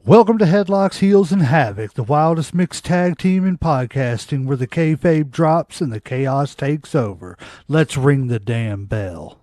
Welcome to Headlocks, Heels, and Havoc, the wildest mixed tag team in podcasting where the kayfabe drops and the chaos takes over. Let's ring the damn bell.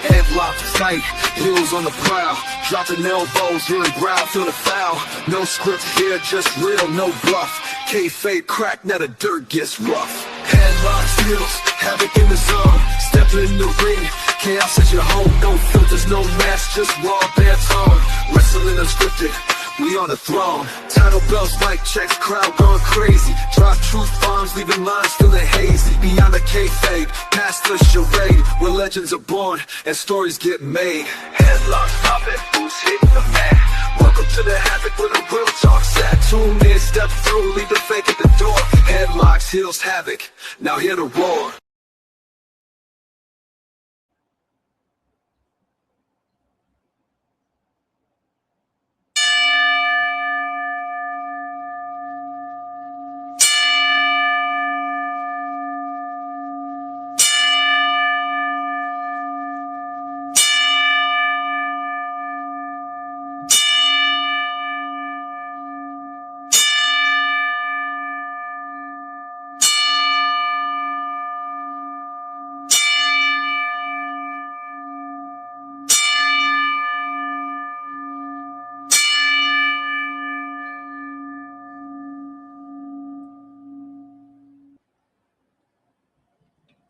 Headlocks tight, heels on the prowl, dropping elbows, hearing growl, feel the foul. No script here, just real, no bluff. Kayfabe crack, now the dirt gets rough. Headlocks, heels, havoc in the zone. Step in the ring, chaos at your home. No filters, no mask, just raw bare tone. Wrestling unscripted, we on the throne. Title bells, mic checks, crowd going crazy. Drop truth bombs, leaving lines feeling hazy. Beyond the kayfabe, past the charade, where legends are born and stories get made. Headlocks popping, who's hitting the mat? Welcome to the Havoc where the real talk's at. Tune in, step through, leave the fake at the door. Headlocks, heels, havoc, now hear the roar.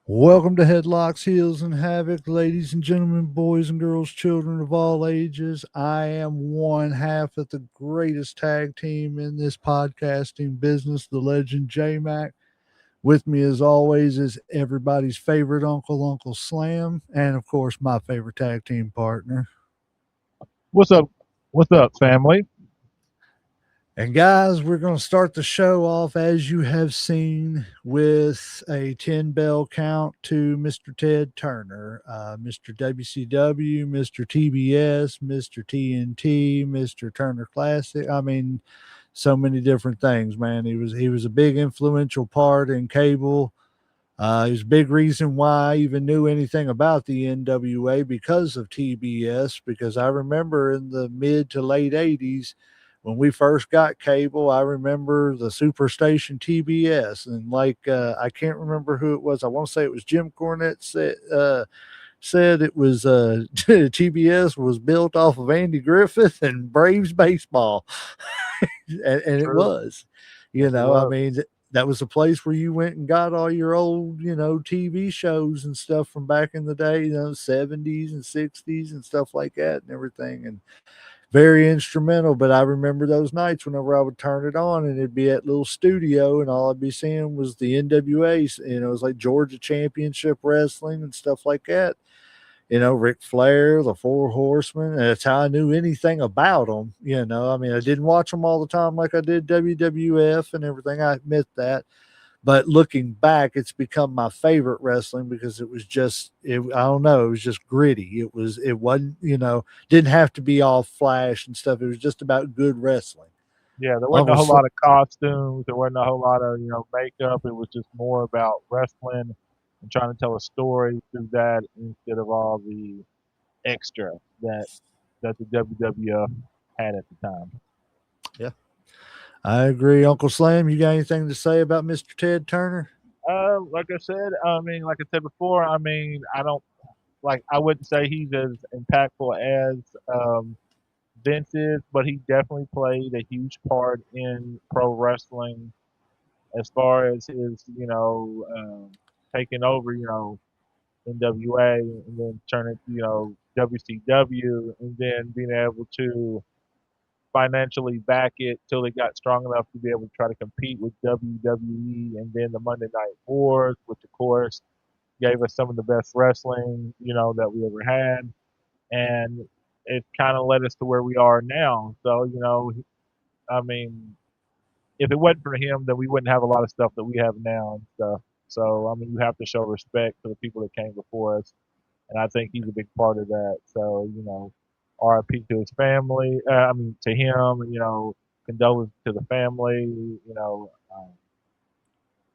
Welcome to Headlocks, Heels, and Havoc, ladies and gentlemen, boys and girls, children of all ages. I am one half of the greatest tag team in this podcasting business, the legend J-Mac. With me, as always, is everybody's favorite uncle, Uncle Slam, and of course, my favorite tag team partner. What's up? What's up, family? And guys, we're going to start the show off as you have seen with a 10 bell count to Mr. Ted Turner, Mr. WCW, Mr. TBS, Mr. TNT, Mr. Turner Classic. I mean, so many different things, man. He was a big influential part in cable. He was a big reason why I even knew anything about the NWA because of TBS, because I remember in the mid to late 80s, when we first got cable, I remember the Superstation TBS, and I can't remember who it was. I want to say it was Jim Cornette said it was TBS was built off of Andy Griffith and Braves baseball, and it was, I mean. That was a place where you went and got all your old, TV shows and stuff from back in the day, 70s and 60s and stuff like that and everything. And very instrumental. But I remember those nights whenever I would turn it on and it'd be at little studio and all I'd be seeing was the NWA, it was like Georgia Championship Wrestling and stuff like that. Ric Flair, the Four Horsemen. That's how I knew anything about them. I mean, I didn't watch them all the time like I did WWF and everything. I admit that. But looking back, it's become my favorite wrestling because it was I don't know, it was just gritty. It wasn't, didn't have to be all flash and stuff. It was just about good wrestling. Yeah, there wasn't a whole lot of costumes. There wasn't a whole lot of, makeup. It was just more about wrestling and trying to tell a story through that instead of all the extra that the WWF had at the time. Yeah. I agree. Uncle Slam, you got anything to say about Mr. Ted Turner? Like I said, like I said before, I wouldn't say he's as impactful as Vince is, but he definitely played a huge part in pro wrestling as far as his, taking over, NWA and then turning, WCW and then being able to financially back it till it got strong enough to be able to try to compete with WWE and then the Monday Night Wars, which of course gave us some of the best wrestling, that we ever had. And it kind of led us to where we are now. So, I mean, if it wasn't for him, then we wouldn't have a lot of stuff that we have now and stuff. So, I mean, you have to show respect to the people that came before us. And I think he's a big part of that. So, RIP to his family. To him, condolences to the family.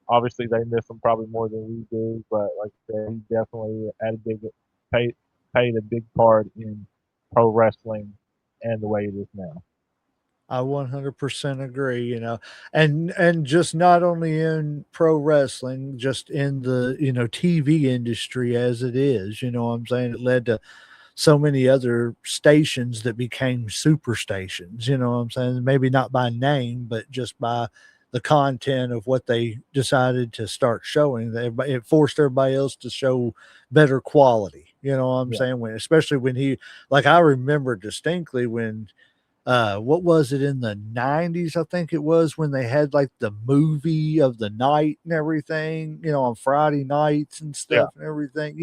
Obviously they miss him probably more than we do, but like I said, he definitely had a big played a big part in pro wrestling and the way it is now. I 100% agree, and just not only in pro wrestling, just in the, TV industry as it is, what I'm saying? It led to so many other stations that became super stations, what I'm saying? Maybe not by name, but just by the content of what they decided to start showing. It forced everybody else to show better quality, what I'm Yeah, saying? Especially when like I remember distinctly when what was it in the 90s, I think it was, when they had like the movie of the night and everything, on Friday nights and yeah, stuff and everything.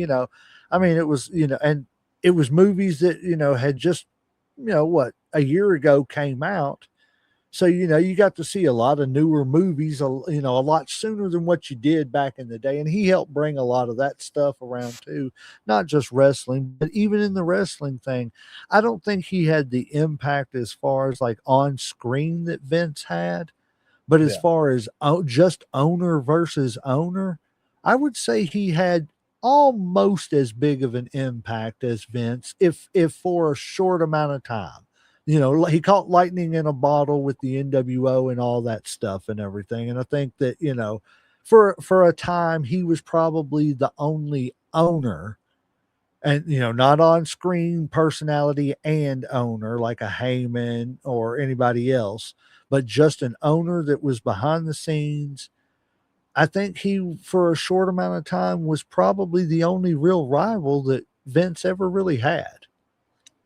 I mean, it was, and it was movies that, had just, what, a year ago came out. So, you got to see a lot of newer movies, a lot sooner than what you did back in the day. And he helped bring a lot of that stuff around too, not just wrestling, but even in the wrestling thing. I don't think he had the impact as far as like on screen that Vince had. But as yeah, far as just owner versus owner, I would say he had almost as big of an impact as Vince, if for a short amount of time. He caught lightning in a bottle with the NWO and all that stuff and everything. And I think that, for a time he was probably the only owner, and not on screen personality and owner like a Heyman or anybody else, but just an owner that was behind the scenes. I think he, for a short amount of time, was probably the only real rival that Vince ever really had.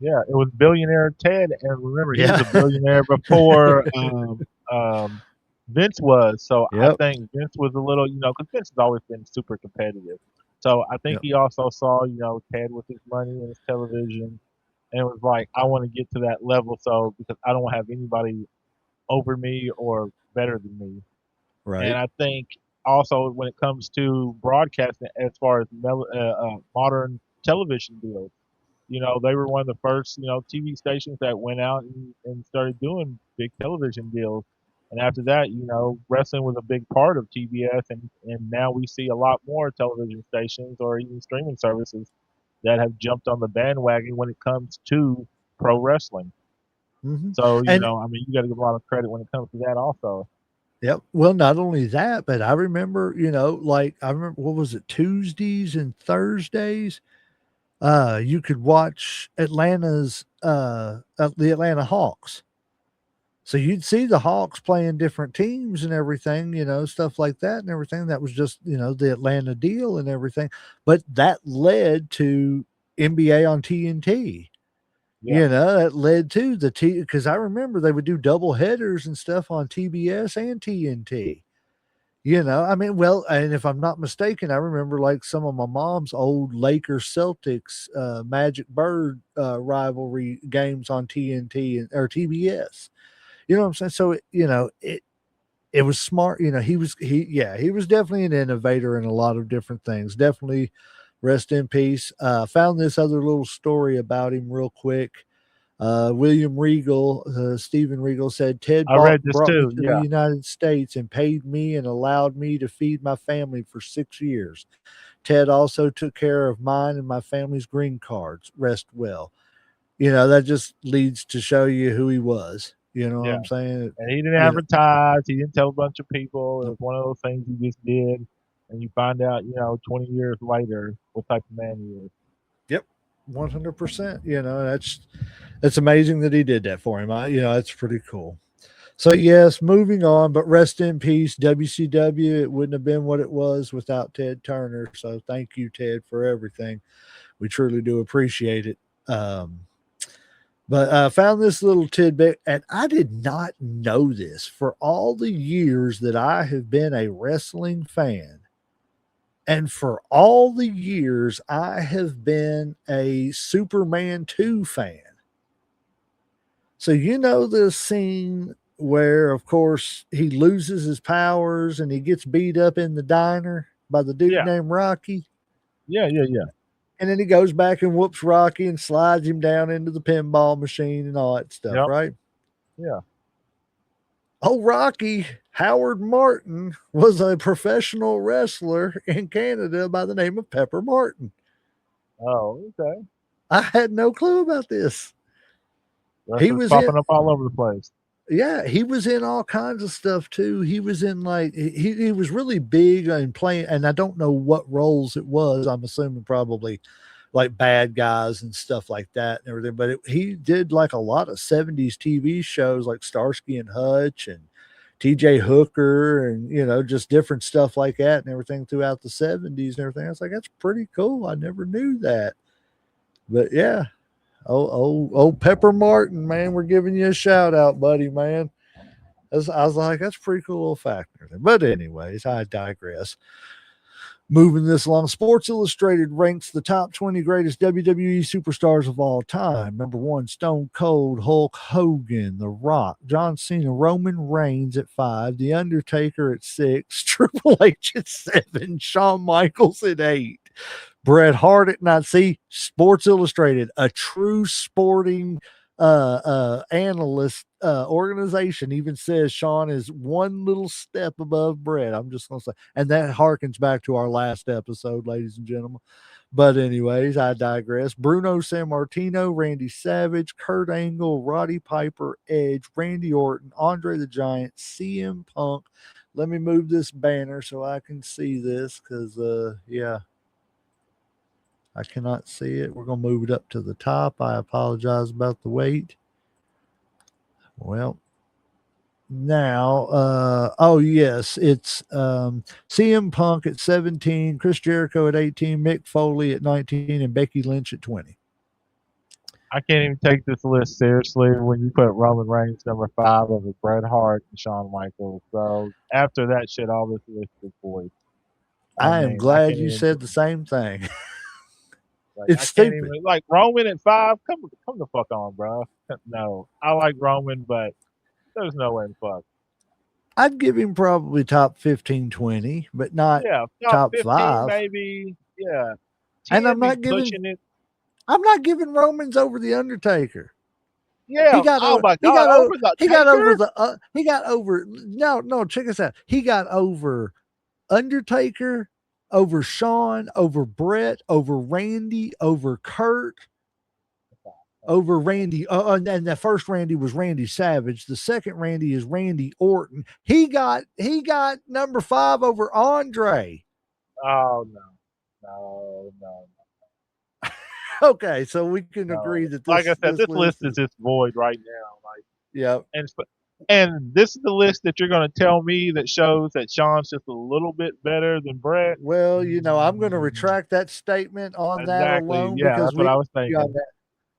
yeah. It was billionaire Ted, and remember, he was Yeah. a billionaire before Vince was. So I Yep. think Vince was a little, because Vince has always been super competitive. So I think Yep. he also saw, Ted with his money and his television, and it was like, I want to get to that level, so because I don't have anybody over me or better than me. And Right. I think also when it comes to broadcasting, as far as modern television deals, they were one of the first, TV stations that went out and started doing big television deals. And after that, wrestling was a big part of TBS, and now we see a lot more television stations or even streaming services that have jumped on the bandwagon when it comes to pro wrestling. Hmm. So, And I mean, you got to give a lot of credit when it comes to that also. yep. Well, not only that, but I remember, like I remember, what was it, Tuesdays and Thursdays? You could watch the Atlanta Hawks. So you'd see the Hawks playing different teams and everything, stuff like that and everything. That was just, the Atlanta deal and everything. But that led to NBA on TNT. Yeah, That led to because I remember they would do double headers and stuff on TBS and TNT. I mean, well, and if I'm not mistaken, I remember like some of my mom's old Lakers Celtics Magic Bird rivalry games on TNT or TBS. You know what I'm saying? So it was smart. He was definitely an innovator in a lot of different things. Definitely rest in peace. Found this other little story about him real quick. William Regal, Stephen Regal said, Ted I read this brought me too. to the Yeah, United States and paid me and allowed me to feed my family for 6 years. Ted also took care of mine and my family's green cards. Rest well. That just leads to show you who he was. You know what yeah. I'm saying? And he didn't You know, advertise. He didn't tell a bunch of people. It no, was one of those things he just did. And you find out, 20 years later, what type of man he is. yep, 100%. That's amazing that he did that for him. That's pretty cool. So yes, moving on, but rest in peace, WCW. It wouldn't have been what it was without Ted Turner. So thank you, Ted, for everything. We truly do appreciate it. But I found this little tidbit, and I did not know this for all the years that I have been a wrestling fan. And for all the years I have been a Superman 2 fan. So, the scene where, of course, he loses his powers and he gets beat up in the diner by the dude Yeah, named Rocky. yeah, yeah, yeah. And then he goes back and whoops Rocky and slides him down into the pinball machine and all that stuff, Yep, right? yeah. Oh, Rocky, Howard Martin, was a professional wrestler in Canada by the name of Pepper Martin. Oh, okay. I had no clue about this. He Wrestlers was in, popping up all over the place. yeah, he was in all kinds of stuff too. He was in like he was really big and playing, and I don't know what roles it was. I'm assuming probably like bad guys and stuff like that and everything. But he did like a lot of 70s TV shows like Starsky and Hutch and TJ Hooker and just different stuff like that and everything throughout the 70s and everything. I was like, that's pretty cool. I never knew that. But yeah, old Pepper Martin, man, we're giving you a shout out, buddy, man. I was like, that's a pretty cool little fact. But anyways, I digress. Moving this along, Sports Illustrated ranks the top 20 greatest WWE superstars of all time. Number 1, Stone Cold, Hulk Hogan, The Rock, John Cena, Roman Reigns at 5, The Undertaker at 6, Triple H at 7, Shawn Michaels at 8, Bret Hart at 9. See, Sports Illustrated, a true sporting analyst organization, even says Shawn is one little step above Bret. I'm just gonna say, and that harkens back to our last episode, ladies and gentlemen. But anyways, I digress. Bruno Sammartino, Randy Savage, Kurt Angle, Roddy Piper, Edge, Randy Orton, Andre the Giant, CM Punk. Let me move this banner so I can see this because yeah, I cannot see it. We're going to move it up to the top. I apologize about the wait. Well, now, oh, yes, it's CM Punk at 17, Chris Jericho at 18, Mick Foley at 19, and Becky Lynch at 20. I can't even take this list seriously when you put Roman Reigns number 5 over Bret Hart and Shawn Michaels. So after that shit, all this list is void. I am I glad can't you even said the same thing. like It's I can't stupid. even like Roman at 5. Come the fuck on, bro. No, I like Roman, but there's no way in fuck. I'd give him probably top 15, 20, but not Yeah, top top 15 5. maybe. Yeah, And 10 be pushing it. I'm not giving Romans over the Undertaker. Yeah. Oh my God, over the Taker. He got over. No, check this out. He got over Undertaker, over Shawn, over Bret, over Randy, over Kurt, over Randy. And the first Randy was Randy Savage. The second Randy is Randy Orton. He got number 5 over Andre. Oh no. Okay, so we can No. agree that Like I said, this list is just void right now. Like, yeah. And this is the list that you're going to tell me that shows that Shawn's just a little bit better than Bret. Well, I'm going to retract that statement on that alone Yeah, because that's what I was thinking.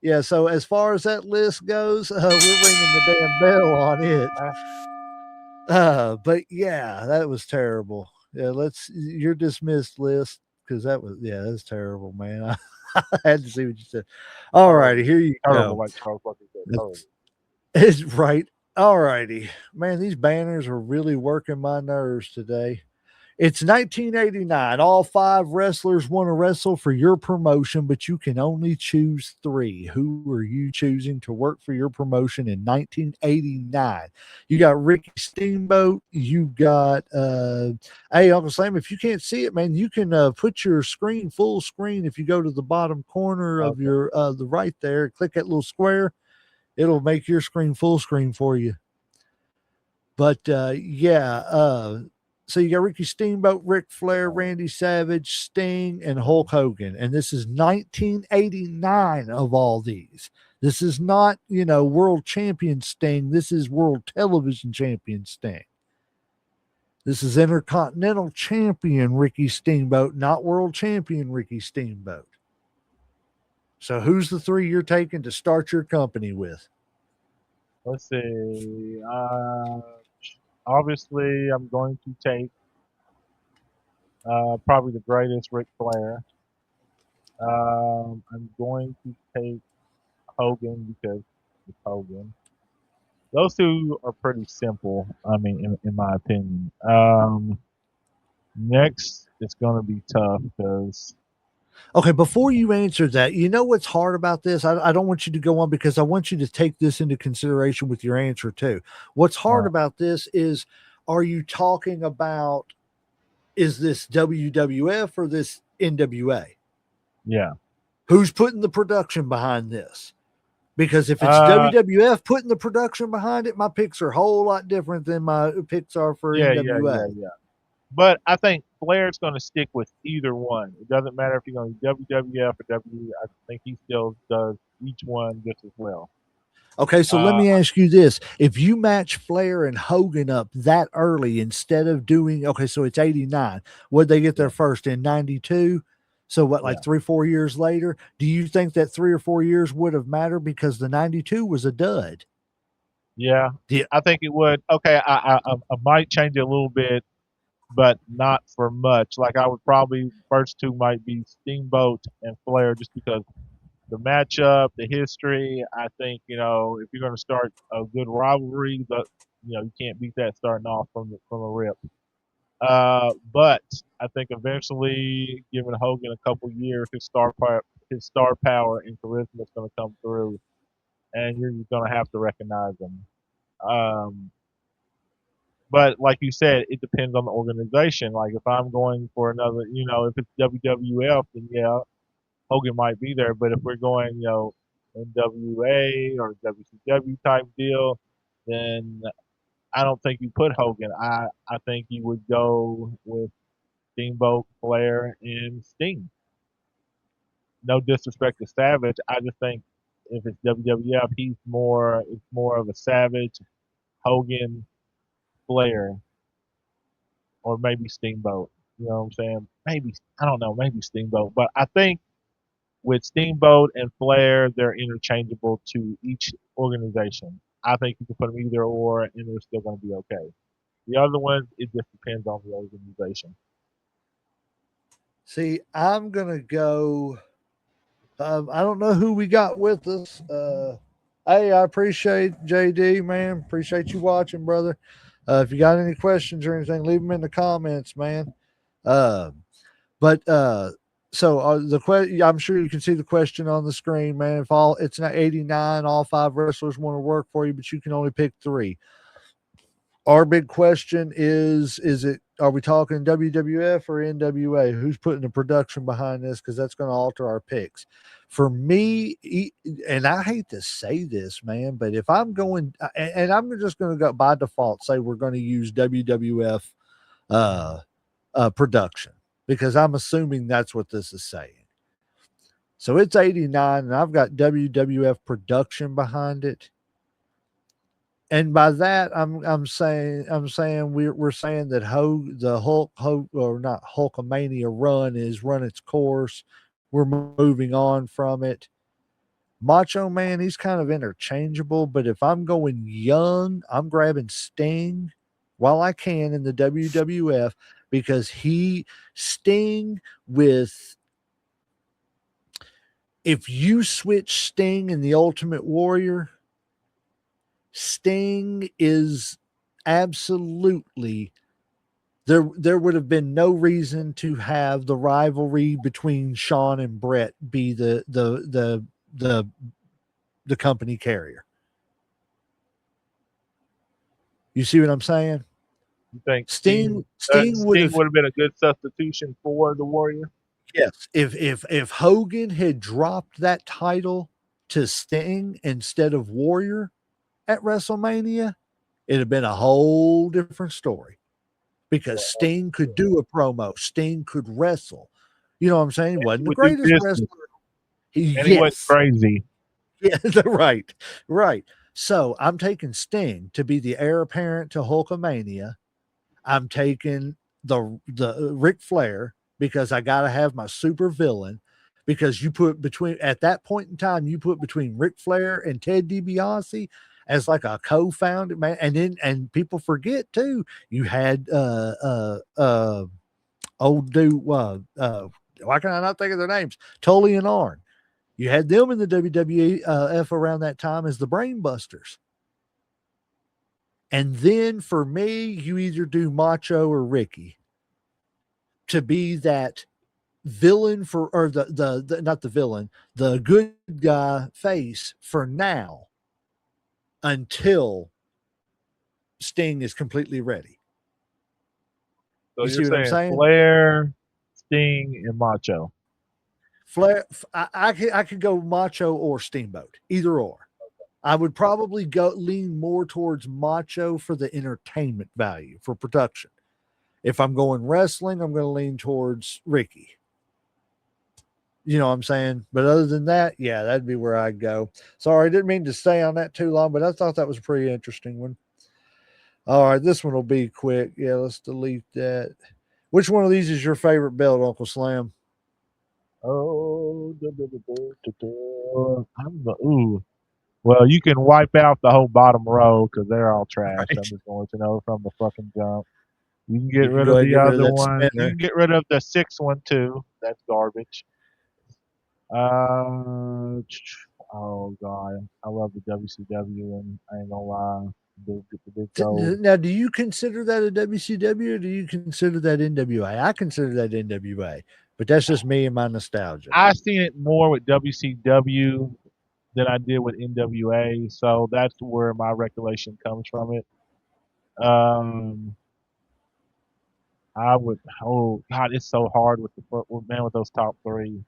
Yeah, so as far as that list goes, we're ringing the damn bell on it. But yeah, that was terrible. Yeah, you're dismissed list because that's terrible, man. I had to see what you said. All righty, here you terrible, go. like Charles fucking said. It's right. All righty, man. These banners are really working my nerves today. It's 1989. All 5 wrestlers want to wrestle for your promotion, but you can only choose 3. Who are you choosing to work for your promotion in 1989? You got Ricky Steamboat. You got, hey, Uncle Sam, if you can't see it, man, you can put your screen full screen. If you go to the bottom corner of your, the right there, click that little square, it'll make your screen full screen for you. But so you got Ricky Steamboat, Ric Flair, Randy Savage, Sting, and Hulk Hogan. And this is 1989 of all these. This is not, world champion Sting. This is world television champion Sting. This is intercontinental champion Ricky Steamboat, not world champion Ricky Steamboat. So who's the 3 you're taking to start your company with? Let's see. Obviously, I'm going to take probably the greatest Ric Flair. I'm going to take Hogan because it's Hogan. Those 2 are pretty simple. I mean, in my opinion. Next, it's going to be tough because. Okay, before you answer that, you know what's hard about this? I don't want you to go on because I want you to take this into consideration with your answer too. What's hard about this is, are you talking about, is this WWF or this NWA? Yeah. Who's putting the production behind this? Because if it's Uh, WWF putting the production behind it, my picks are a whole lot different than my picks are for NWA. yeah. But I think Flair's going to stick with either one. It doesn't matter if he's going to WWF or WWE. I think he still does each one just as well. Okay, so let Uh, me ask you this. If you match Flair and Hogan up that early instead of doing, okay, so it's 89. Would they get yeah, there first in 92? So what, like yeah, 3, 4 years later? Do you think that 3 or 4 years would have mattered because the 92 was a dud? yeah. Yeah. I think it would. Okay, I might change it a little bit, but not for much. Like I would probably first two might be Steamboat and Flair, just because the matchup, the history. I think if you're going to start a good rivalry, but you can't beat that starting off from the rip. But I think eventually, giving Hogan a couple years, his star power and charisma is going to come through, and you're going to have to recognize him. Um, but like you said, it depends on the organization. Like if I'm going for another, if it's WWF, then yeah, Hogan might be there. But if we're going, NWA or WCW type deal, then I don't think you put Hogan. I think you would go with Steamboat, Flair, and Sting. No disrespect to Savage, I just think if it's WWF, it's more of a Savage, Hogan, Flair, or maybe Steamboat. You know what I'm saying? Maybe I don't know, maybe Steamboat, but I think with Steamboat and Flair, they're interchangeable to each organization. I think you can put them either or, and they're still going to be okay. The other ones, it just depends on the organization. See, I'm going to go. I don't know who we got with us. Hey, I appreciate JD, man. Appreciate you watching, brother. If you got any questions or anything, leave them in the comments, man. Uh, but so the question, I'm sure you can see the question on the screen, man. If all it's not 89, all 5 wrestlers want to work for you, but you can only pick 3. Our big question is it, are we talking WWF or NWA? Who's putting the production behind this? Because that's going to alter our picks. For me, and I hate to say this, man, but if I'm going, and I'm just going to go by default, say we're going to use WWF production, because I'm assuming that's what this is saying. So it's 89, and I've got WWF production behind it. And by that, I'm saying we're saying that the Hulk or not Hulkamania run is run its course. We're moving on from it. Macho Man, he's kind of interchangeable, but if I'm going young, I'm grabbing Sting while I can in the WWF, because Sting with, if you switch Sting and the Ultimate Warrior, Sting is absolutely, there would have been no reason to have the rivalry between Shawn and Brett be the company carrier. You see what I'm saying? You think Sting would Sting have, would have been a good substitution for the Warrior? yes, if Hogan had dropped that title to Sting instead of Warrior at WrestleMania, it'd have been a whole different story, because Sting could do a promo. Sting could wrestle. You know what I'm saying? He wasn't He the would do greatest business, wrestler. and he wasn't Yes. crazy. Yeah, right. Right. So I'm taking Sting to be the heir apparent to Hulkamania. I'm taking the Ric Flair, because I got to have my super villain, because you put between, at that point in time, you put between Ric Flair and Ted DiBiase as like a co-founded man. And people forget too, you had old dude, why can I not think of their names? Tully and Arn. You had them in the WWF around that time as the Brainbusters. And then for me, you either do Macho or Ricky to be that villain for, or the not the villain, the good guy face for now, until Sting is completely ready. So You you're see what I'm saying saying? Flair, Sting, and Macho. Flair, I could go Macho or Steamboat, either or. I would probably lean more towards Macho for the entertainment value for production. If I'm going wrestling, I'm going to lean towards Ricky. You know what I'm saying? But other than that, yeah, that'd be where I'd go. Sorry, I didn't mean to stay on that too long, but I thought that was a pretty interesting one. All right, this one will be quick. Yeah, let's delete that. Which one of these is your favorite belt, Uncle Slam? Oh, ooh. Well, you can wipe out the whole bottom row because they're all trash. Right. I'm just going to know from the fucking jump. You can You get can rid go of ahead and the get rid of other that one. You spinner. can get rid of the 6th one too. That's garbage. Oh god, I love the WCW, and I ain't gonna lie, the big gold. Now, do you consider that a WCW or do you consider that NWA? I consider that NWA, but that's just me and my nostalgia. I seen it more with WCW than I did with NWA, so that's where my recollection comes from it. Um, I would. Oh God, it's so hard with man with those top three.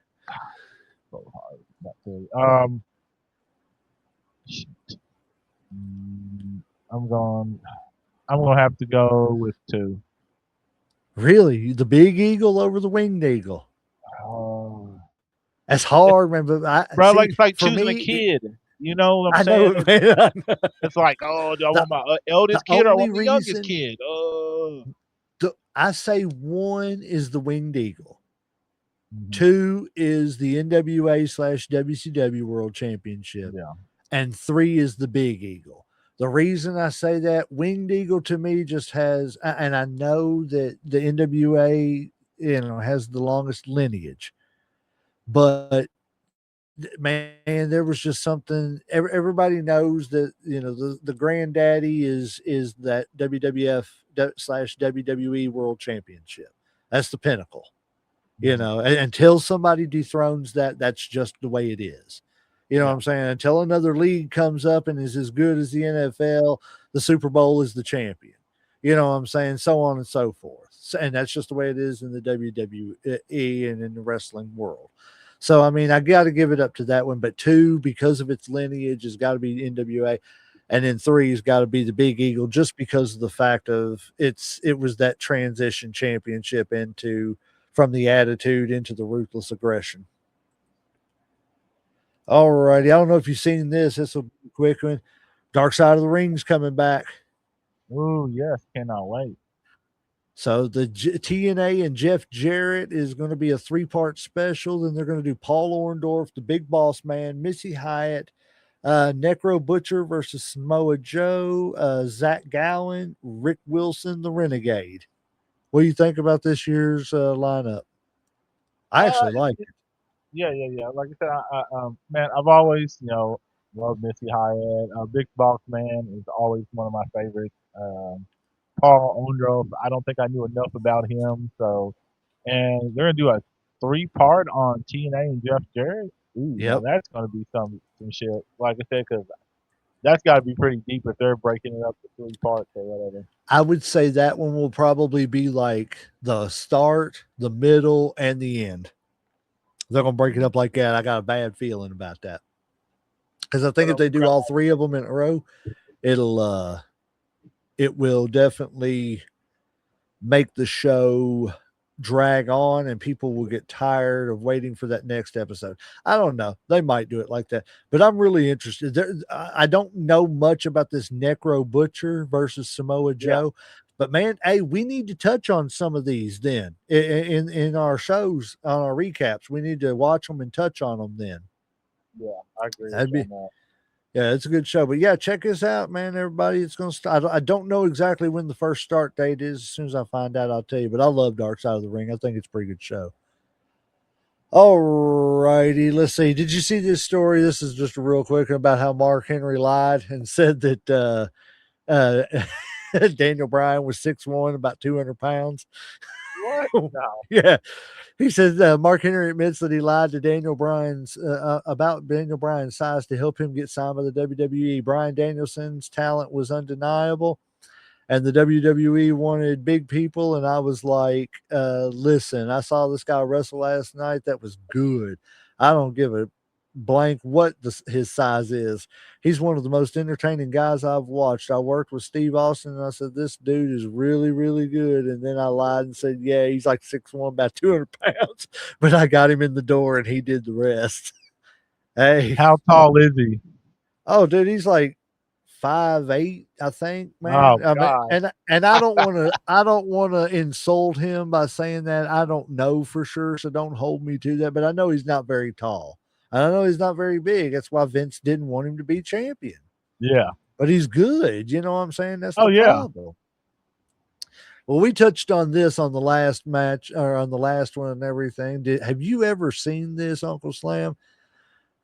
So hard. Not three. Shit. Mm, I'm going. I'm gonna have to go with 2. Really? The big eagle over the winged eagle? Oh, That's it's, hard, man. But I bro, like see it's like for choosing a me, kid. You know what I'm I know saying? it, man. I know. It's like, oh, do I The, want my the eldest kid or I only want the youngest reason kid? Oh. I say one is the winged eagle. Mhm. 2 is the NWA/WCW World Championship, Yeah. and 3 is the Big Eagle. The reason I say that, Winged Eagle to me just has, and I know that the NWA, has the longest lineage, but man, there was just something. Everybody knows that the granddaddy is that WWF/WWE World Championship. That's the pinnacle. Mhm. Until somebody dethrones that, that's just the way it is. You know what Yeah. I'm saying? Until another league comes up and is as good as the NFL, the Super Bowl is the champion. You know what I'm saying? So on and so forth. And that's just the way it is in the WWE and in the wrestling world. So, I mean, I got to give it up to that one. But 2, because of its lineage, has got to be NWA. And then 3 has got to be the Big Eagle, just because of the fact of it was that transition championship from the attitude into the ruthless aggression. All righty. I don't know if you've seen this. This will be a quick one. Dark Side of the Ring's coming back. Ooh, yes, cannot wait. So the TNA and Jeff Jarrett is going to be a 3-part special. Then they're going to do Paul Orndorff, the Big Boss Man, Missy Hyatt, Necro Butcher versus Samoa Joe, Zach Gowen, Rick Wilson, the Renegade. What do you think about this year's lineup? I Uh, actually like it. yeah. Like I said, man, I've always, loved Missy Hyatt. Big Boss Man is always one of my favorites. Paul Ondroff, I don't think I knew enough about him. So, and they're gonna do a 3-part on TNA and Jeff Jarrett. Ooh, now Yep. that's gonna be some shit. Like I said, because that's got to be pretty deep if they're breaking it up to 3 parts or whatever. I would say that one will probably be like the start, the middle, and the end. They're going to break it up like that. I got a bad feeling about that. Because I think if they do all 3 of them in a row, it will definitely make the show drag on and people will get tired of waiting for that next episode. I don't know. They might do it like that, but I'm really interested. I don't know much about this Necro Butcher versus Samoa Joe, but man, hey, we need to touch on some of these then in our shows, on our recaps. We need to watch them and touch on them then. Yeah, I agree with That'd you be on that. Yeah, it's a good show. But yeah, check this out, man. Everybody, it's going to start. I don't know exactly when the first start date is. As soon as I find out, I'll tell you. But I love Dark Side of the Ring. I think it's a pretty good show. All righty. Let's see. Did you see this story? This is just a real quick one about how Mark Henry lied and said that Daniel Bryan was 6'1", about 200 pounds. What? No. Yeah. He says Mark Henry admits that he lied to Daniel Bryan's about Daniel Bryan's size to help him get signed by the WWE. Bryan Danielson's talent was undeniable. and the WWE wanted big people. And I was like, listen, I saw this guy wrestle last night. That was good. I don't give a blank what his size is. He's one of the most entertaining guys I've watched. I worked with Steve Austin and I said, this dude is really, really good. And then I lied and said, yeah, he's like 6'1", about 200 pounds, but I got him in the door and he did the rest. Hey, How tall is he? oh, dude, he's like 5'8", I think, man. Oh I mean, God. and I don't want to insult him by saying that. I don't know for sure, so don't hold me to that. But I know he's not very tall. And I know he's not very big. That's why Vince didn't want him to be champion. Yeah. But he's good. You know what I'm saying? That's Oh the yeah. problem. Well, we touched on this on the last match or on the last one and everything. Have you ever seen this, Uncle Slam?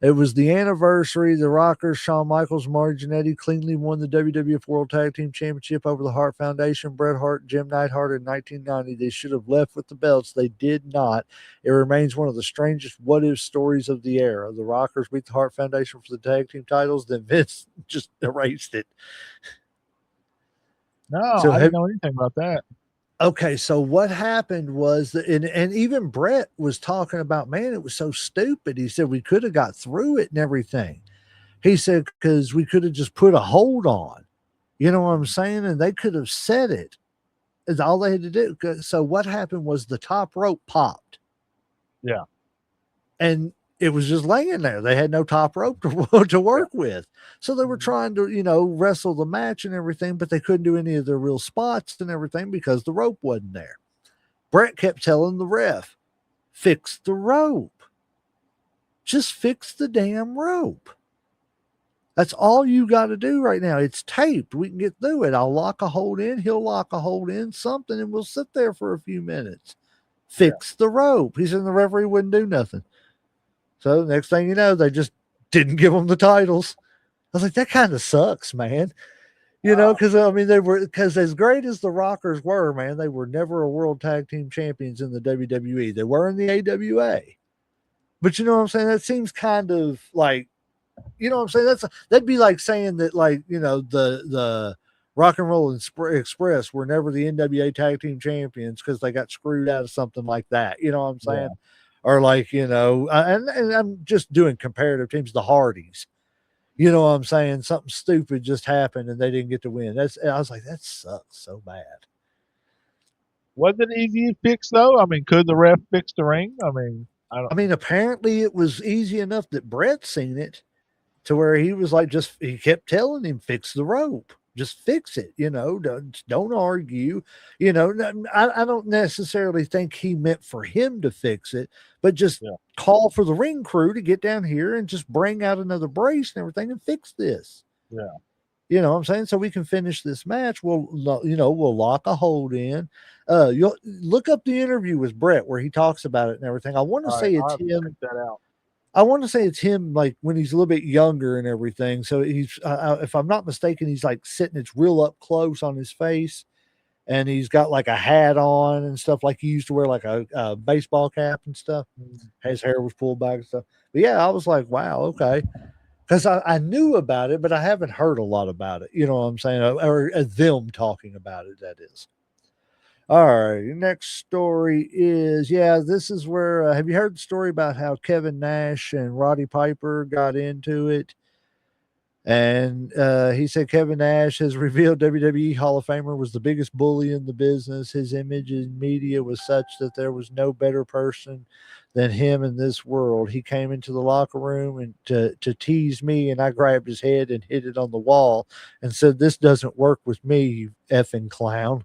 It was the anniversary. The Rockers, Shawn Michaels, Marty Jannetty cleanly won the WWF World Tag Team Championship over the Hart Foundation, Bret Hart, Jim Neidhart in 1990. They should have left with the belts. They did not. It remains one of the strangest what-if stories of the era. The Rockers beat the Hart Foundation for the tag team titles. Then Vince just erased it. No, So I didn't know anything about that. Okay, so what happened was that, and even Brett was talking about, man, it was so stupid. He said we could have got through it and everything. He said because we could have just put a hold on, you know what I'm saying, and they could have said it. Is all they had to do. So what happened was the top rope popped. Yeah, and it was just laying there. They had no top rope to work with. So they were trying to, wrestle the match and everything, but they couldn't do any of their real spots and everything because the rope wasn't there. Brett kept telling the ref, fix the rope. Just fix the damn rope. That's all you got to do right now. It's taped. We can get through it. I'll lock a hold in. He'll lock a hold in, something, and we'll sit there for a few minutes. Fix the rope. He said the referee wouldn't do nothing. So next thing you know, they just didn't give them the titles. I was like, that kind of sucks, man. Because because as great as the Rockers were, man, they were never a world tag team champions in the WWE. They were in the AWA. But you know what I'm saying? That seems kind of like, you know what I'm saying? That'd be like saying that, like, the Rock and Roll Express were never the NWA tag team champions because they got screwed out of something like that. You know what I'm saying? Yeah. Or like, and I'm just doing comparative teams, the Hardys. You know what I'm saying? Something stupid just happened and they didn't get to win. I was like, that sucks so bad. Was it easy to fix though? I mean, could the ref fix the ring? I mean, apparently it was easy enough that Brett seen it to where he was like, he kept telling him, fix the rope. Just fix it, don't argue. I don't necessarily think he meant for him to fix it, but just call for the ring crew to get down here and just bring out another brace and everything and fix this. Yeah. You know what I'm saying? So we can finish this match. We'll lock a hold in. You'll look up the interview with Brett where he talks about it and everything. I want to say it's him. That out. I want to say it's him, like when he's a little bit younger and everything. So he's, if I'm not mistaken, he's like sitting, it's real up close on his face, and he's got like a hat on and stuff, like he used to wear, like a baseball cap and stuff. His hair was pulled back and stuff. But yeah, I was like, wow, okay, because I knew about it, but I haven't heard a lot about it. You know what I'm saying? Or them talking about it. That is. All right, next story is, this is where, have you heard the story about how Kevin Nash and Roddy Piper got into it? And he said Kevin Nash has revealed WWE Hall of Famer was the biggest bully in the business. His image in media was such that there was no better person than him in this world. He came into the locker room and to tease me, and I grabbed his head and hit it on the wall and said, "This doesn't work with me, you effing clown."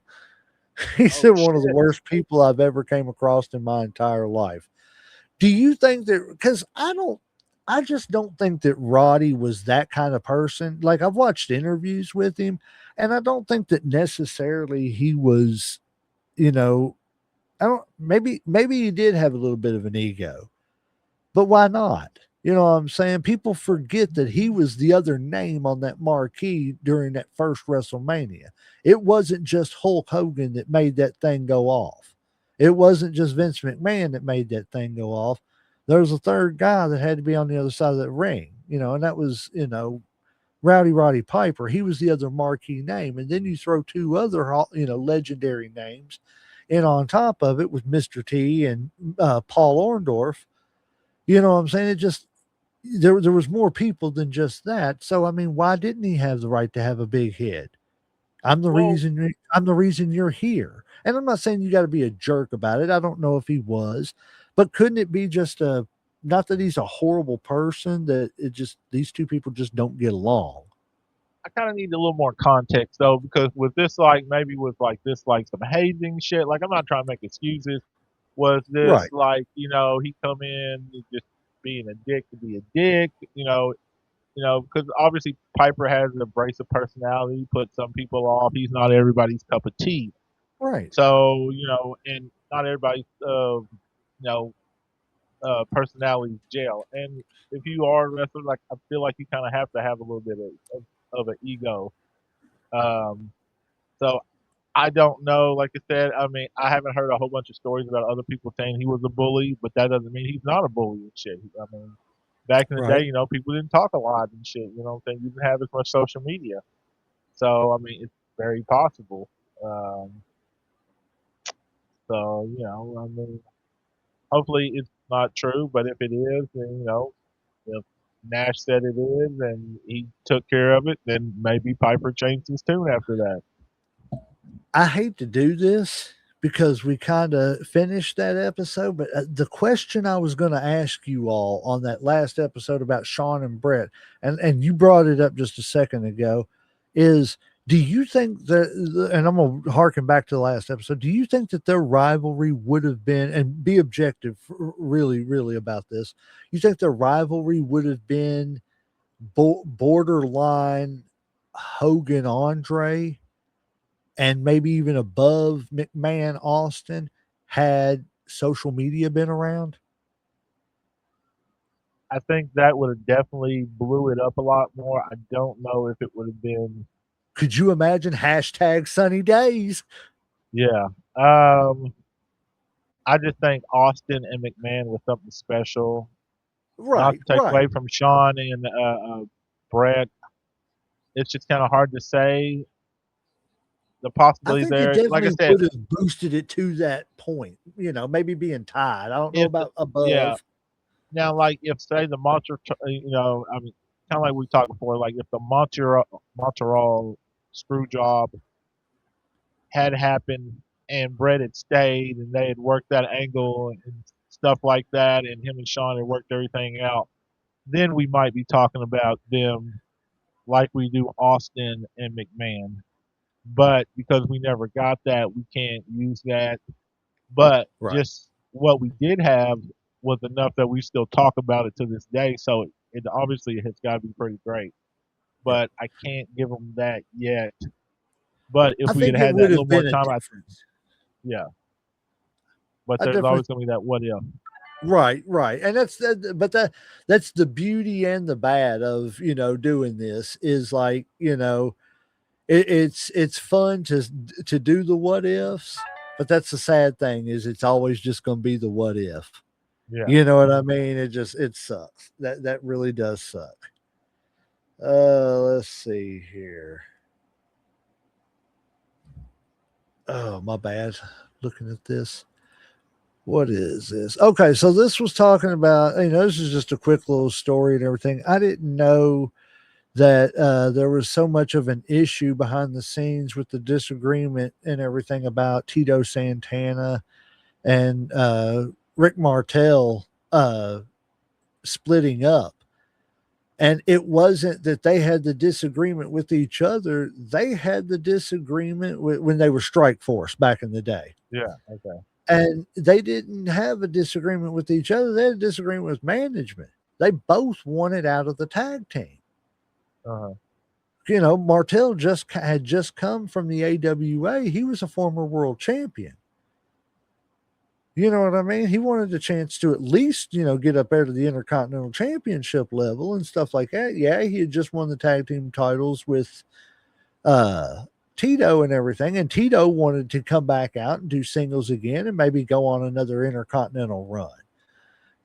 He said one of the worst people I've ever came across in my entire life. Do you think that, because I just don't think that Roddy was that kind of person. Like, I've watched interviews with him, and I don't think that necessarily he was, maybe he did have a little bit of an ego, but why not? You know what I'm saying? People forget that he was the other name on that marquee during that first WrestleMania. It wasn't just Hulk Hogan that made that thing go off. It wasn't just Vince McMahon that made that thing go off. There was a third guy that had to be on the other side of that ring, and that was, Rowdy Roddy Piper. He was the other marquee name. And then you throw two other, legendary names in on top of it with Mr. T and Paul Orndorff. You know what I'm saying? It just, there was more people than just that. So, I mean, why didn't he have the right to have a big head? Well, I'm the reason you're here. And I'm not saying you got to be a jerk about it. I don't know if he was, but couldn't it be just not that he's a horrible person, that it just, these two people just don't get along. I kind of need a little more context though, because with this, like maybe with like this, like some hazing shit. Like I'm not trying to make excuses. Was this Right. like he come in just being a dick to be a dick? Because obviously Piper has an abrasive personality, put some people off. He's not everybody's cup of tea. Right. So and not everybody's know personality jail. And if you are a wrestler, like I feel like you kind of have to have a little bit of an ego. Um, so I don't know. Like I said, I mean, I haven't heard a whole bunch of stories about other people saying he was a bully, but that doesn't mean he's not a bully and shit. I mean, back in the day, Right. people didn't talk a lot and shit. You know what I'm saying? You didn't have as much social media. So, I mean, it's very possible. Um, so, I mean, hopefully it's not true, but if it is, then, if Nash said it is and he took care of it, then maybe Piper changed his tune after that. I hate to do this because we kind of finished that episode, but the question I was going to ask you all on that last episode about Sean and Brett, and you brought it up just a second ago, is do you think that, and I'm going to harken back to the last episode, do you think that their rivalry would have been, and be objective really, really about this, you think their rivalry would have been borderline Hogan Andre? And maybe even above McMahon Austin, had social media been around? I think that would have definitely blew it up a lot more. I don't know if it would have been, Could you imagine hashtag sunny days? yeah. I just think Austin and McMahon was something special. Not Right, to take right. away from Sean and Brett, it's just kind of hard to say. The I possibility think it there, like I definitely said, would have boosted it to that point, maybe being tied. I don't know if the, about yeah. above. Now, like if say the I mean, kind of like we talked before, like if the Montreal screw job had happened and Brett had stayed and they had worked that angle and stuff like that, and him and Sean had worked everything out, then we might be talking about them like we do Austin and McMahon. But because we never got that, we can't use that. But Right. just what we did have was enough that we still talk about it to this day. So it obviously has got to be pretty great. Yeah. But I can't give them that yet. But if I we had think it had that would little have more been a time, difference. yeah. But A there's difference. always going to be that what if. Right, right. And that's the beauty and the bad of, doing this is like, it's fun to do the what ifs, but that's the sad thing is it's always just going to be the what if. Yeah. You know what I mean? It sucks. That really does suck. Let's see here. Oh, my bad. Looking at this. What is this? Okay, so this was talking about, this is just a quick little story and everything. I didn't know that there was so much of an issue behind the scenes with the disagreement and everything about Tito Santana and Rick Martel splitting up. And it wasn't that they had the disagreement with each other. They had the disagreement when they were Strike Force back in the day. Yeah. Okay. And they didn't have a disagreement with each other. They had a disagreement with management. They both wanted out of the tag team. Uh-huh. Martel had just come from the AWA. He was a former world champion. You know what I mean? He wanted a chance to at least, get up there to the Intercontinental Championship level and stuff like that. Yeah, he had just won the tag team titles with Tito and everything. And Tito wanted to come back out and do singles again and maybe go on another Intercontinental run.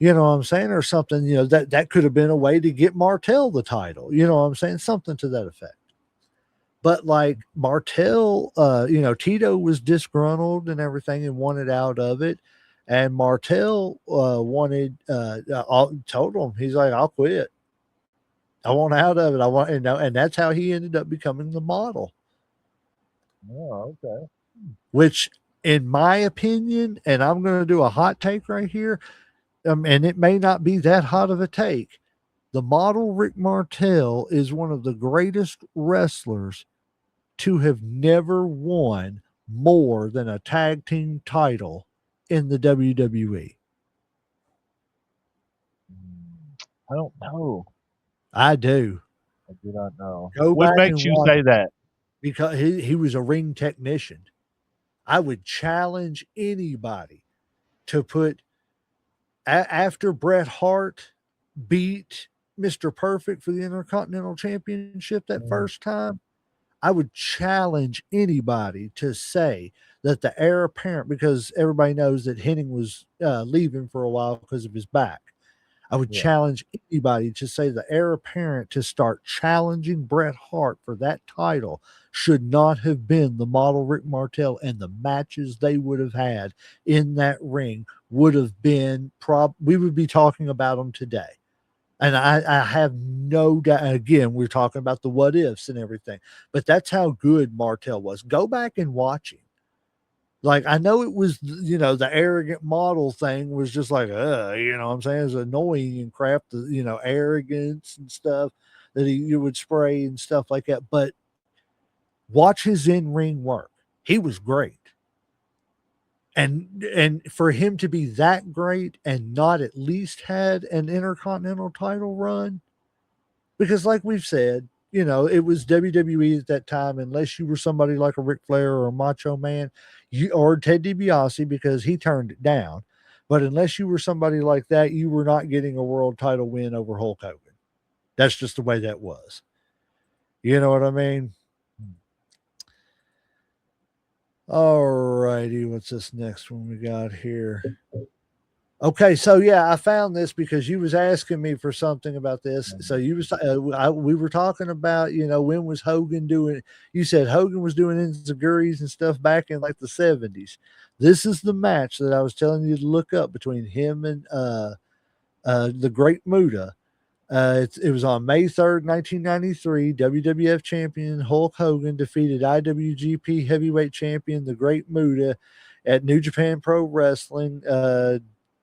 You know what I'm saying? Or something, that could have been a way to get Martel the title. You know what I'm saying? Something to that effect. But like Martel, Tito was disgruntled and everything and wanted out of it. And Martel told him, he's like, I'll quit. I want out of it. I want, and that's how he ended up becoming the model. Oh, okay. Which, in my opinion, and I'm going to do a hot take right here, and it may not be that hot of a take. The model Rick Martel is one of the greatest wrestlers to have never won more than a tag team title in the WWE. I don't know. I do. I do not know. Go What back makes and you watch say that? because he was a ring technician. I would challenge anybody to put after Bret Hart beat Mr. Perfect for the Intercontinental Championship that first time. I would challenge anybody to say that the heir apparent, because everybody knows that Henning was leaving for a while because of his back. I would Yeah. challenge anybody to say the heir apparent to start challenging Bret Hart for that title should not have been the model Rick Martel, and the matches they would have had in that ring would have been we would be talking about them today. And I have no doubt. Again, we're talking about the what ifs and everything, but that's how good Martel was. Go back and watch him. Like, I know it was, the arrogant model thing was just like, what I'm saying, it's annoying and crap, the, arrogance and stuff that you would spray and stuff like that. But watch his in ring work. He was great. And for him to be that great and not at least had an Intercontinental title run, because like we've said, it was WWE at that time, unless you were somebody like a Ric Flair or a Macho Man, or Ted DiBiase, because he turned it down. But unless you were somebody like that, you were not getting a world title win over Hulk Hogan. That's just the way that was. You know what I mean? All righty. What's this next one we got here? Okay, so yeah, I found this because you was asking me for something about this. So you was we were talking about, when was Hogan doing? You said Hogan was doing enziguris and stuff back in like the 70s. This is the match that I was telling you to look up between him and the Great Muta. It was on May 3rd, 1993. WWF champion Hulk Hogan defeated IWGP heavyweight champion the Great Muta at New Japan Pro Wrestling.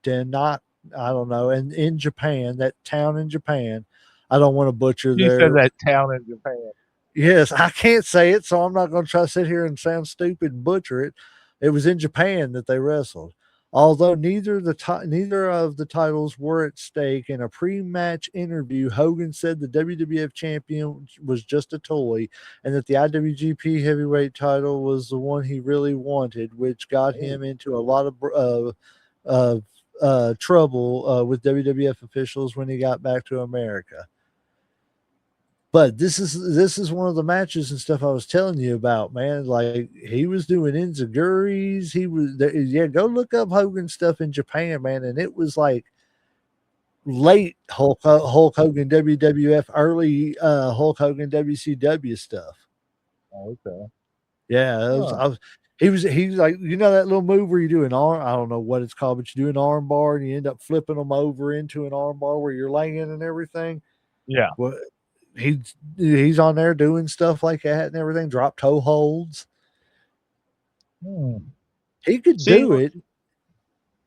Not, I don't know, and in Japan, that town in Japan. I don't want to butcher You said their. that town in Japan. Yes, I can't say it, so I'm not going to try to sit here and sound stupid and butcher it. It was in Japan that they wrestled. Although neither of the titles were at stake, in a pre-match interview, Hogan said the WWF champion was just a toy, and that the IWGP heavyweight title was the one he really wanted, which got him into a lot of trouble with WWF officials when he got back to America. But this is one of the matches and stuff I was telling you about, man. Like, he was doing enziguris. Go look up Hogan stuff in Japan, man. And it was like late Hulk Hogan WWF, early Hulk Hogan WCW stuff. Okay. Yeah, he's like, that little move where you do an arm, I don't know what it's called, but you do an arm bar and you end up flipping them over into an arm bar where you're laying and everything. Yeah. Well, he's on there doing stuff like that and everything, drop toe holds. He could do it.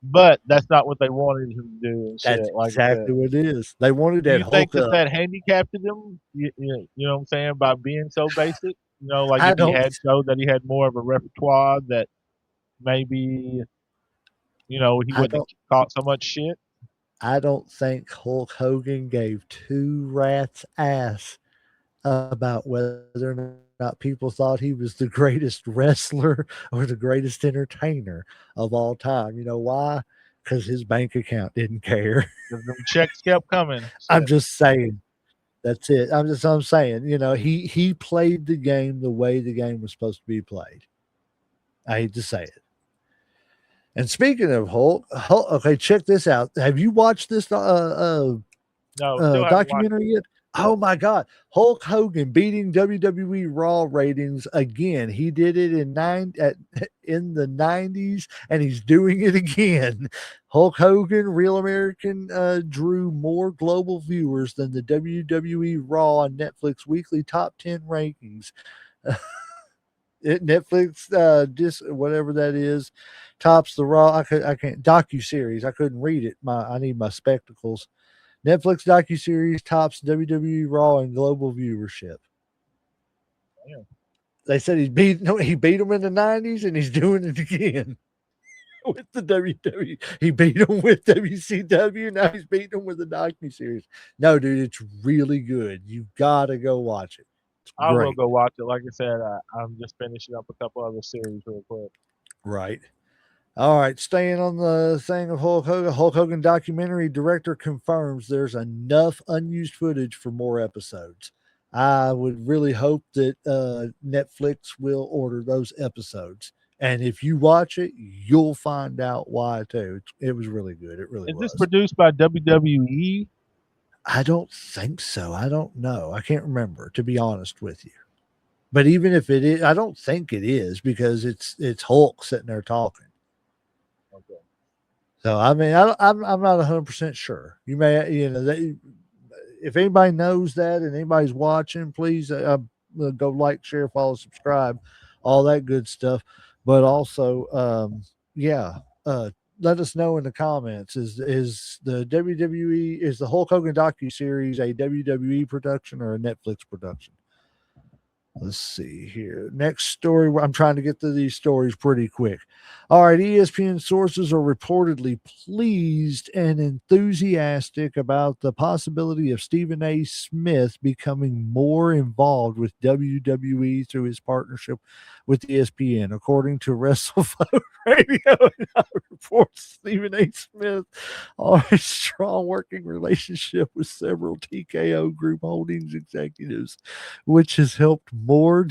But that's not what they wanted him to do and shit. That's Like exactly what it is. They wanted do that you think Hulk up. that handicapped him? You know what I'm saying, by being so basic? Like I if he don't had showed that he had more of a repertoire, that maybe, he I wouldn't have don't caught so much shit. I don't think Hulk Hogan gave two rats ass about whether or not people thought he was the greatest wrestler or the greatest entertainer of all time. You know why? Because his bank account didn't care. Because them checks kept coming. I'm Shit. just saying. That's it. I'm saying, he played the game the way the game was supposed to be played. I hate to say it. And speaking of Hulk, okay, check this out. Have you watched this No, still haven't watched documentary it. yet? Oh my God. Hulk Hogan beating WWE Raw ratings again. He did it in the 90s and he's doing it again. Hulk Hogan, Real American, drew more global viewers than the WWE Raw on Netflix weekly top 10 rankings. Netflix, just whatever that is, tops the Raw. I can't docu series. I couldn't read it. I need my spectacles. Netflix docuseries tops WWE Raw in global viewership. Yeah. They said he beat them in the 90s and he's doing it again with the WWE. He beat them with WCW. Now he's beating them with the docuseries. No, dude, it's really good. You gotta go watch it. It's I will great. go watch it. Like I said, I'm just finishing up a couple other series real quick. Right. All right, staying on the thing of Hulk Hogan documentary director confirms there's enough unused footage for more episodes. I would really hope that Netflix will order those episodes. And if you watch it, you'll find out why too. It was really good. It really Is this was. produced by WWE? I don't think so. I don't know. I can't remember, to be honest with you. But even if it is, I don't think it is because it's Hulk sitting there talking. Okay. So I mean, I'm not 100% sure. You may, if anybody knows that and anybody's watching, please go like, share, follow, subscribe, all that good stuff. But also, yeah, let us know in the comments. Is the WWE is the Hulk Hogan docu series a WWE production or a Netflix production? Let's see here. Next story. I'm trying to get through these stories pretty quick. All right. ESPN sources are reportedly pleased and enthusiastic about the possibility of Stephen A. Smith becoming more involved with WWE through his partnership with ESPN. According to WrestleVote Radio reports, Stephen A. Smith on a strong working relationship with several TKO Group Holdings executives, which has helped more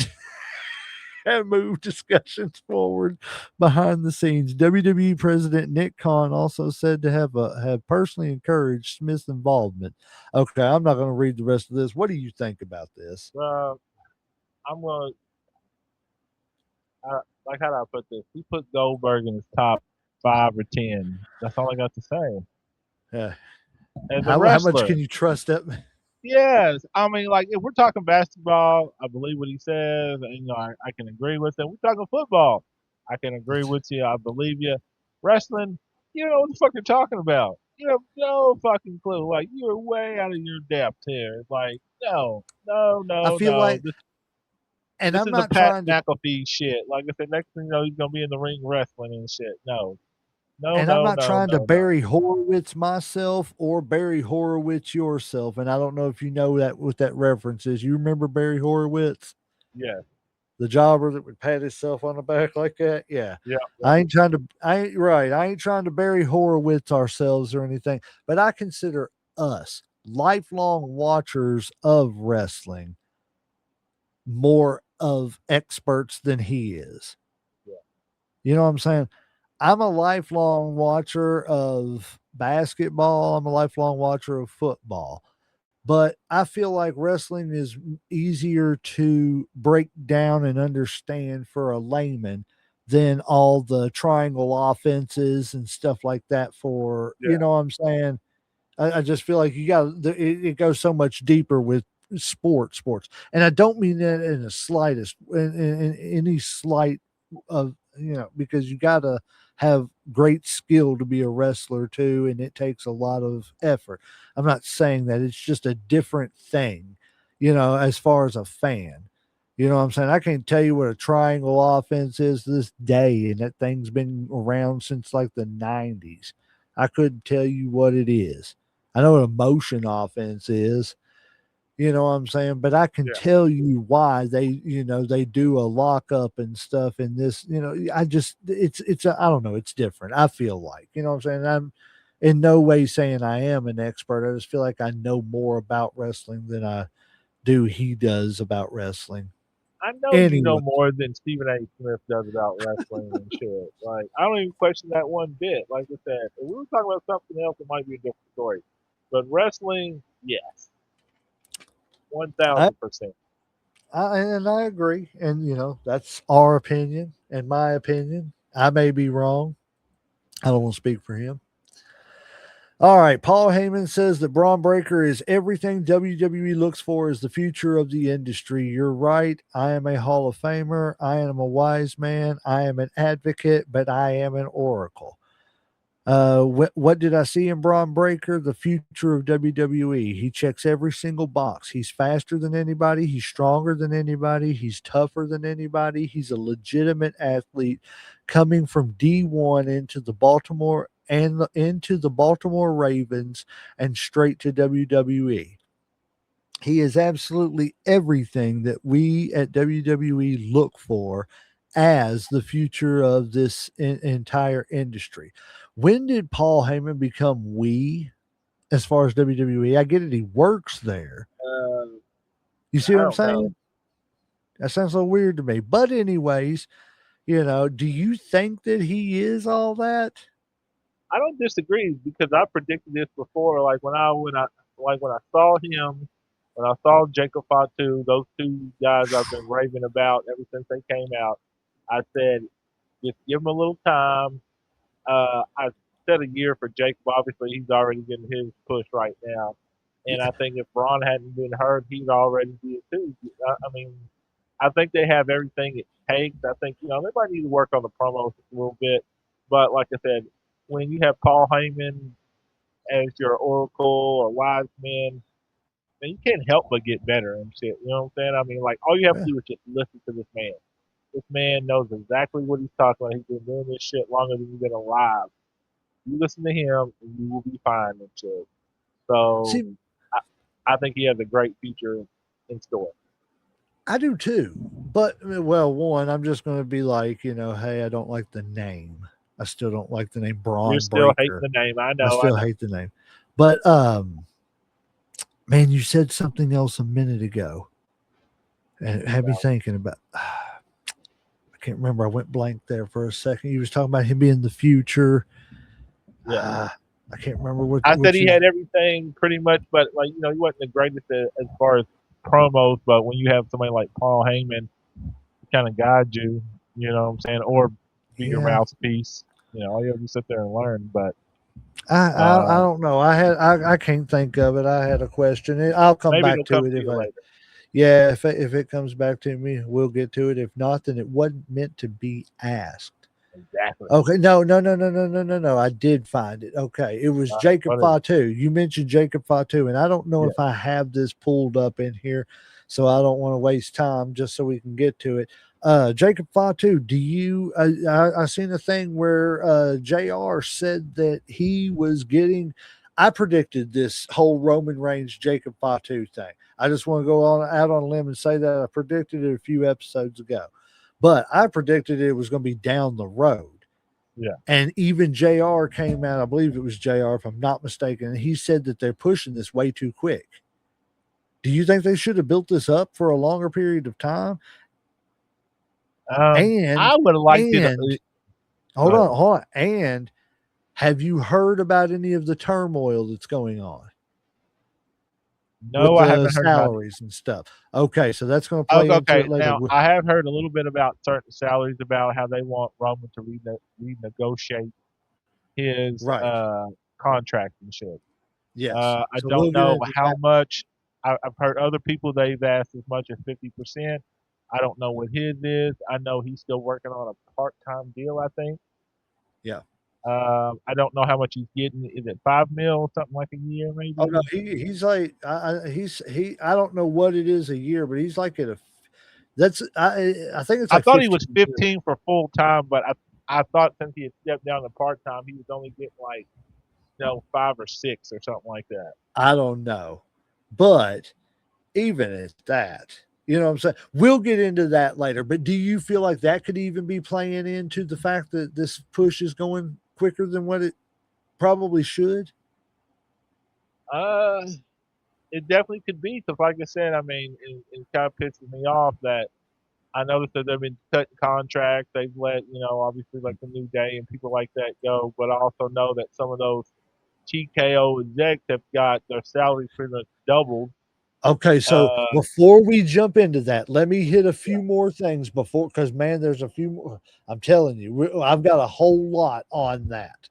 and move discussions forward behind the scenes. WWE President Nick Khan also said to have personally encouraged Smith's involvement. Okay, I'm not going to read the rest of this. What do you think about this? I'm gonna like how do I put this? He put Goldberg in his top 5 or 10. That's all I got to say. Uh, As a how much wrestler, can you trust that? yes. I mean, like if we're talking basketball, I believe what he says, and I can agree with it. We're talking football, I can agree with you. I believe you. Wrestling, you know what the fuck you're talking about. You have no fucking clue. Like you're way out of your depth here. Like no, no, I no, feel no. like, and This I'm is a not Pat trying to, McAfee shit. Like I said, next thing you know, he's gonna be in the ring wrestling and shit. No, no, and I'm no, not no, trying to no, no. Barry Horowitz myself or Barry Horowitz yourself. And I don't know if you know that what that reference is. You remember Barry Horowitz? Yeah, The jobber that would pat himself on the back like that. Yeah. yeah, yeah, I ain't trying to Barry Horowitz ourselves or anything, but I consider us lifelong watchers of wrestling more of experts than he is. yeah. You know what I'm saying? I'm a lifelong watcher of basketball. I'm a lifelong watcher of football. But I feel like wrestling is easier to break down and understand for a layman than all the triangle offenses and stuff like that for, Yeah. what I'm saying? I just feel like it goes so much deeper with sports. And I don't mean that in the slightest, in any slight of, because you got to have great skill to be a wrestler too. And it takes a lot of effort. I'm not saying that it's just a different thing, as far as a fan. You know what I'm saying? I can't tell you what a triangle offense is this day, and that thing's been around since like the 90s. I couldn't tell you what it is. I know what a motion offense is, you know what I'm saying? But I can Yeah. tell you why they do a lockup and stuff in this, I don't know, it's different. I feel like, you know what I'm saying? I'm in no way saying I am an expert. I just feel like I know more about wrestling than he does about wrestling. I know you Anyway, know more than Stephen A. Smith does about wrestling and shit. Like, I don't even question that one bit. Like I said, if we were talking about something else, it might be a different story. But wrestling, yes, one I, thousand percent. and I agree. And that's our opinion and my opinion. I may be wrong. I don't want to speak for him. All right. Paul Heyman says that Braun Breaker is everything WWE looks for as the future of the industry. You're right. I am a Hall of Famer. I am a wise man. I am an advocate, but I am an oracle. What did I see in Braun Breaker? The future of WWE. He checks every single box. He's faster than anybody. He's stronger than anybody. He's tougher than anybody. He's a legitimate athlete coming from D1 into the Baltimore Ravens and straight to WWE. He is absolutely everything that we at WWE look for as the future of this entire industry. When did Paul Heyman become we as far as WWE? I get it, he works there. Um, You see I what I'm don't know. saying? That sounds so weird to me. But, anyways, do you think that he is all that? I don't disagree because I predicted this before. Like when I saw him, when I saw Jacob Fatu, those two guys I've been raving about ever since they came out. I said, just give him a little time. I said a year for Jacob. Obviously, he's already getting his push right now, and I think if Braun hadn't been hurt, he'd already be it too. I mean, I think they have everything it takes. I think they might need to work on the promos a little bit, but like I said, when you have Paul Heyman as your oracle or wise man, then you can't help but get better and shit. You know what I'm saying? I mean, like all you have to Yeah. do is just listen to this man. This man knows exactly what he's talking about. He's been doing this shit longer than you've been alive. You listen to him, and you will be fine and shit. So See, I, I think he has a great future in store. I do too. But, well, one, I'm just going to be like, hey, I don't like the name. I still don't like the name You're Braun still hating Breaker. the name. I I know. I still know. hate the name. But man, you said something else a minute ago and it had me thinking about I can't remember. I went blank there for a second. You was talking about him being the future. Yeah. I can't remember what I said what he you had everything pretty much, but like he wasn't the greatest as far as promos. But when you have somebody like Paul Heyman kind of guide you, you know what I'm saying, or be your yeah. mouthpiece, all you have to sit there and learn. But I uh, don't know. I can't think of it. I had a question. I'll come maybe back it'll to come it to if you I later. yeah, if it comes back to me, we'll get to it. If not, then it wasn't meant to be asked. Exactly. Okay, no, no, no, no, no, no, no, no. I did find it. Okay, it was Jacob What is it? Fatu. You mentioned Jacob Fatu, and I don't know Yeah. if I have this pulled up in here, so I don't want to waste time. Just so we can get to it. Jacob Fatu, do you? I seen a thing where Jr. said that he was getting. I predicted this whole Roman Reigns Jacob Fatu thing. I just want to go on out on a limb and say that I predicted it a few episodes ago, but I predicted it was going to be down the road. Yeah. And even JR came out, I believe it was JR, if I'm not mistaken, and he said that they're pushing this way too quick. Do you think they should have built this up for a longer period of time? I And, would have liked it. and, Go ahead. hold on. And have you heard about any of the turmoil that's going on with No, I the haven't heard about it. salaries and stuff? Okay, so that's going to Oh, play into okay, it later. now I have heard a little bit about certain salaries about how they want Roman to renegotiate his Right. contract and shit. Yes. I So we'll don't get know into how that. much. I've heard other people they've asked as much as 50%. I don't know what his is. I know he's still working on a part-time deal. I think. Yeah. I don't know how much he's getting. Is it 5 mil, something like a year, Oh no, maybe? he's like I don't know what it is a year, but he's like at a that's I think it's I like thought he was 15 years. 15 for full time, but I thought since he had stepped down to part time, he was only getting like 5 or 6 or something like that. I don't know. But even at that, you know what I'm saying? We'll get into that later. But do you feel like that could even be playing into the fact that this push is going quicker than what it probably should? Uh, it definitely could be because, like I said, I mean, it kind of pisses me off that I noticed that they've been cutting contracts. They've let, obviously like the New Day and people like that go. But I also know that some of those TKO execs have got their salaries pretty much doubled. Okay, so Uh, before we jump into that, let me hit a few more things before, because man, there's a few more. I'm telling you, I've got a whole lot on that.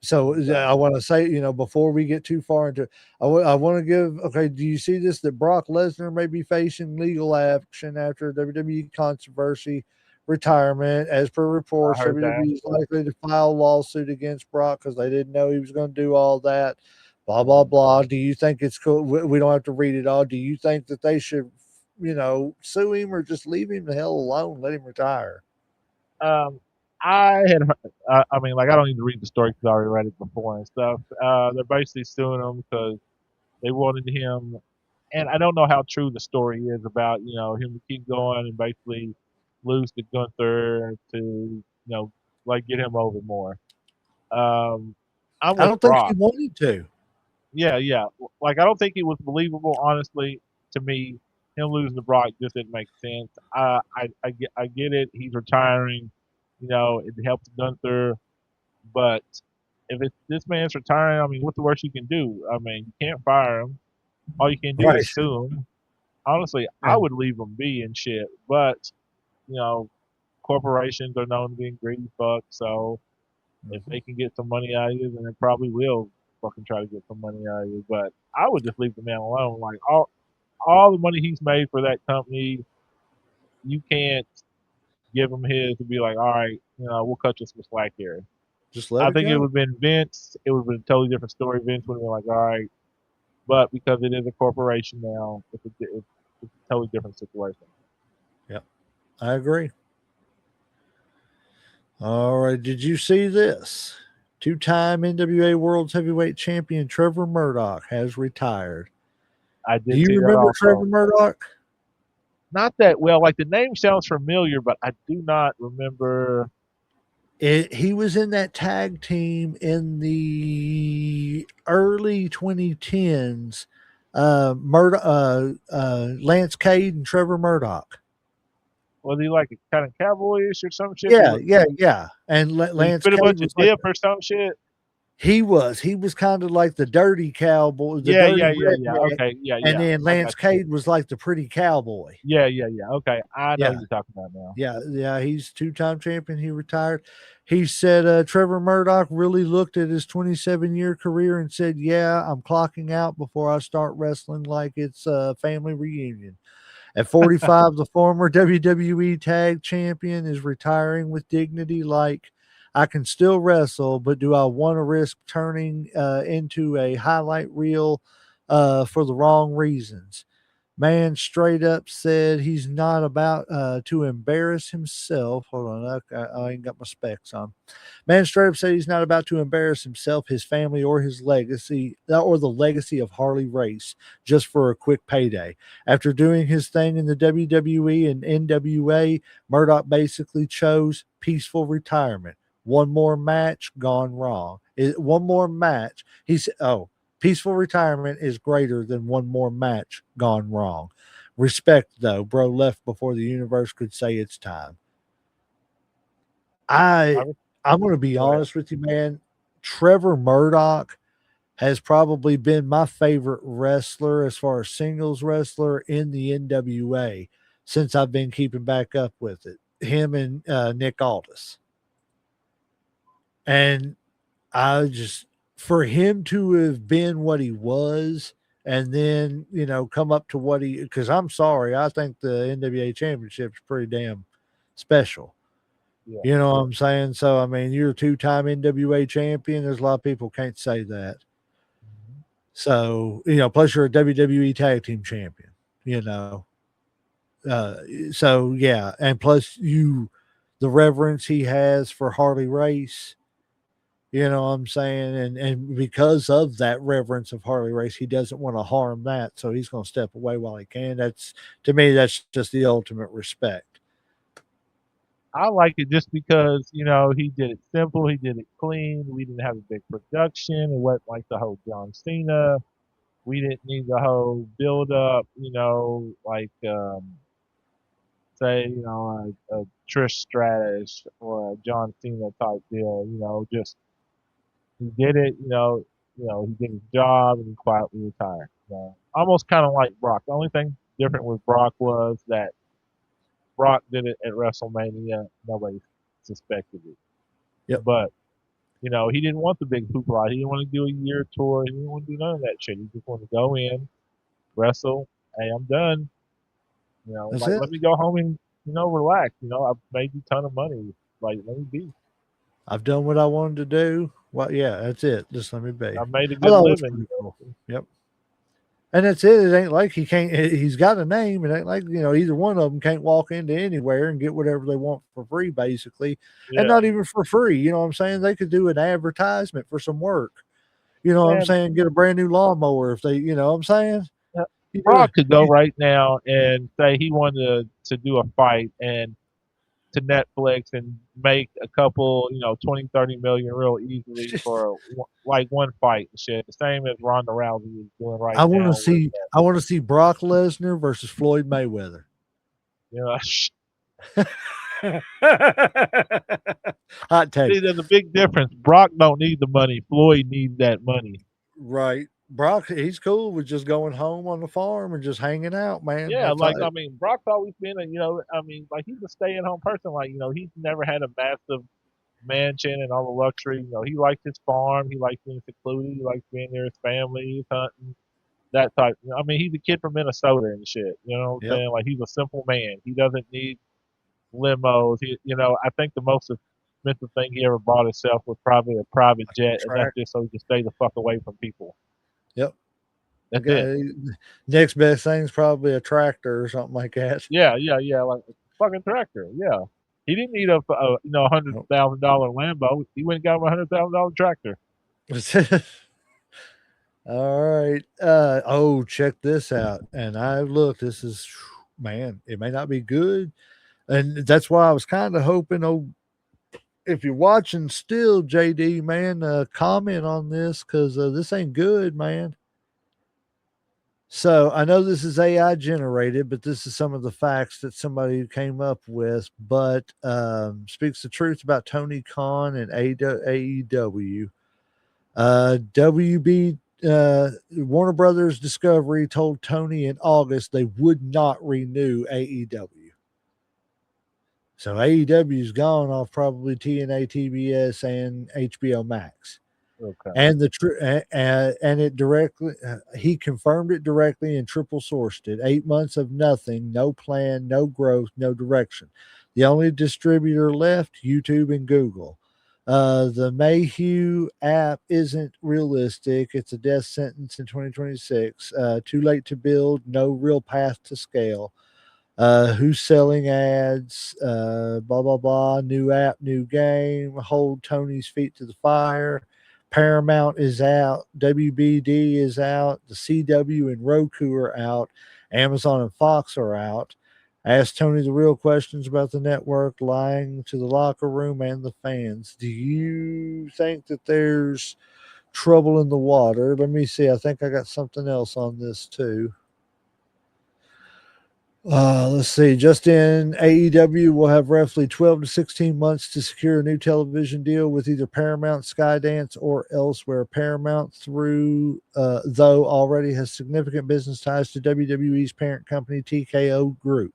So okay. I want to say, before we get too far into, I want to give. Okay, do you see this? That Brock Lesnar may be facing legal action after WWE controversy retirement. As per I reports, heard that. WWE is likely to file a lawsuit against Brock because they didn't know he was going to do all that. Blah blah Mhm. blah. Do you think it's cool? We don't have to read it all. Do you think that they should, sue him or just leave him the hell alone, let him retire? Um, I had, I mean, like I don't need to read the story because I already read it before and stuff. They're basically suing him because they wanted him, and I don't know how true the story is about him to keep going and basically lose to Gunther to like get him over more. Um, I'm I with don't think he Brock. wanted to. Yeah, yeah. Like I don't think it was believable, honestly. To me, him losing to Brock just didn't make sense. I get it. He's retiring. It helps Gunther, but if it's this man's retiring, I mean, what's the worst you can do? I mean, you can't fire him. All you can do Right. is sue him. Honestly, I And would leave him be and shit. But you know, corporations are known to be greedy fucks. So if mhm. they can get some money out of you, then they probably will fucking try to get some money out of you. But I would just leave the man alone. Like all the money he's made for that company, you can't give him his to be like, all right, we'll cut you some slack here. Just let I it think it go. would have been Vince. It would have been a totally different story. Vince would have been like, all right, but because it is a corporation now, it's a totally different situation. Yep. I agree. All right. Did you see this? Two-time NWA World's Heavyweight Champion Trevor Murdoch has retired. I Do did you see that remember also. Trevor Murdoch? Not that well. Like the name sounds familiar, but I do not remember. He was in that tag team in the early 2010s. Lance Cade and Trevor Murdoch. Was he like a kind of cowboyish or some shit? Yeah, yeah, yeah. And Did he Lance spit a Cade bunch of was like dip or some shit? he was kind of like the dirty cowboy, the Yeah, dirty yeah, yeah, yeah. redneck, Okay, yeah, and yeah. then I got Lance you. Cade was like the pretty cowboy. Yeah, yeah, yeah. Okay, I know Yeah, who you're talking about now. yeah. He's two-time champion. He retired. He said Trevor Murdoch really looked at his 27-year career and said, "Yeah, I'm clocking out before I start wrestling like it's a family reunion." At 45, the former WWE Tag Champion is retiring with dignity. Like, I can still wrestle, but do I want to risk turning into a highlight reel for the wrong reasons? Man straight up said he's not about to embarrass himself. Hold on, I ain't got my specs on. Man straight up said he's not about to embarrass himself, his family, or his legacy, or the legacy of Harley Race, just for a quick payday. After doing his thing in the WWE and NWA, Murdoch basically chose peaceful retirement. One more match gone wrong. One more match. He said, "Oh, peaceful retirement is greater than one more match gone wrong. Respect, though, bro left before the universe could say it's time." I I was, I'm gonna be go ahead. honest with you, man. Trevor Murdoch has probably been my favorite wrestler as far as singles wrestler in the NWA since I've been keeping back up with it. Him and Nick Aldis. And I just for him to have been what he was and then, come up to what he because I'm sorry, I think the NWA championship is pretty damn special. Yeah, You know what I'm saying? So I mean, you're a two-time NWA champion. There's a lot of people can't say that. mhm. So, plus you're a WWE tag team champion, you know. Uh so yeah, and plus the reverence he has for Harley Race. You know what I'm saying? And because of that reverence of Harley Race, he doesn't want to harm that. So he's going to step away while he can. That's to me, that's just the ultimate respect. I like it just because he did it simple, he did it clean. We didn't have a big production. It wasn't like the whole John Cena. We didn't need the whole build up. Like say, a Trish Stratus or a John Cena type deal. Just he did it. He did his job and he quietly retired. Almost kind of like Brock. The only thing different with Brock was that Brock did it at WrestleMania. Nobody suspected it. Yep. But he didn't want the big hoopla. He didn't want to do a year tour. He didn't want to do none of that shit. He just wanted to go in, wrestle. Hey, I'm done. That's Like it. let me go home and relax. I've made you a ton of money. Like let me be. I've done what I wanted to do. Well, yeah, that's it. Just let me be. I've made a I good thought it was living. pretty cool. Yep. And that's it. It ain't like he can't. He's got a name. It ain't like either one of them can't walk into anywhere and get whatever they want for free, basically, and Yeah, not even for free. You know what I'm saying? They could do an advertisement for some work. You know what I'm man. saying? Get a brand new lawnmower if they. You know what I'm saying? uh, You know, Brock could go right now and say he wanted to do a fight and to Netflix and make a couple, 20, 30 million real easily for like one fight and shit. The same as Ronda Rousey is doing right I want to now with, see. I want to see Brock Lesnar versus Floyd Mayweather. you know, Hot take. see, there's a big difference. Brock don't need the money. Floyd needs that money. Right. Brock, he's cool with just going home on the farm and just hanging out, man. Yeah, That's how, like I mean, Brock's always been like he's a stay-at-home person. Like he's never had a massive mansion and all the luxury. He likes his farm. He likes being secluded. He likes being near his family, he's hunting, that type. I mean, he's a kid from Minnesota and shit. You know what I'm yep. saying? Like he's a simple man. He doesn't need limos. I think the most expensive thing he ever bought himself was probably a private jet, and that's Track. just so he can stay the fuck away from people. Yep. That's it. Next best thing is probably a tractor or something like that. Yeah, yeah, yeah. Like a fucking tractor. Yeah. He didn't need a Nope. $100,000 Lambo. He went and got him $100,000 tractor. All right. Check this out. And I look, this is, man, it may not be good. And that's why I was kind of hoping, if you're watching still, JD, man, comment on this because this ain't good, man. So I know this is AI generated, but this is some of the facts that somebody came up with. But speaks the truth about Tony Khan and AEW. WB Warner Brothers Discovery told Tony in August they would not renew AEW. So AEW's gone off probably TNA, TBS, and HBO Max. Okay. And and it directly, he confirmed it directly and triple sourced it. 8 months of nothing, no plan, no growth, no direction. The only distributor left, YouTube and Google. The Mayhew app isn't realistic. It's a death sentence in 2026. Too late to build, no real path to scale. Who's selling ads? Blah, blah, blah. New app, new game. Hold Tony's feet to the fire. Paramount is out. WBD is out. The CW and Roku are out. Amazon and Fox are out. Ask Tony the real questions about the network, lying to the locker room and the fans. Do you think that there's trouble in the water? Let me see. I think I got something else on this too. Let's see. Just in AEW will have roughly 12 to 16 months to secure a new television deal with either Paramount, Skydance, or elsewhere. Paramount, though, already has significant business ties to WWE's parent company, TKO Group.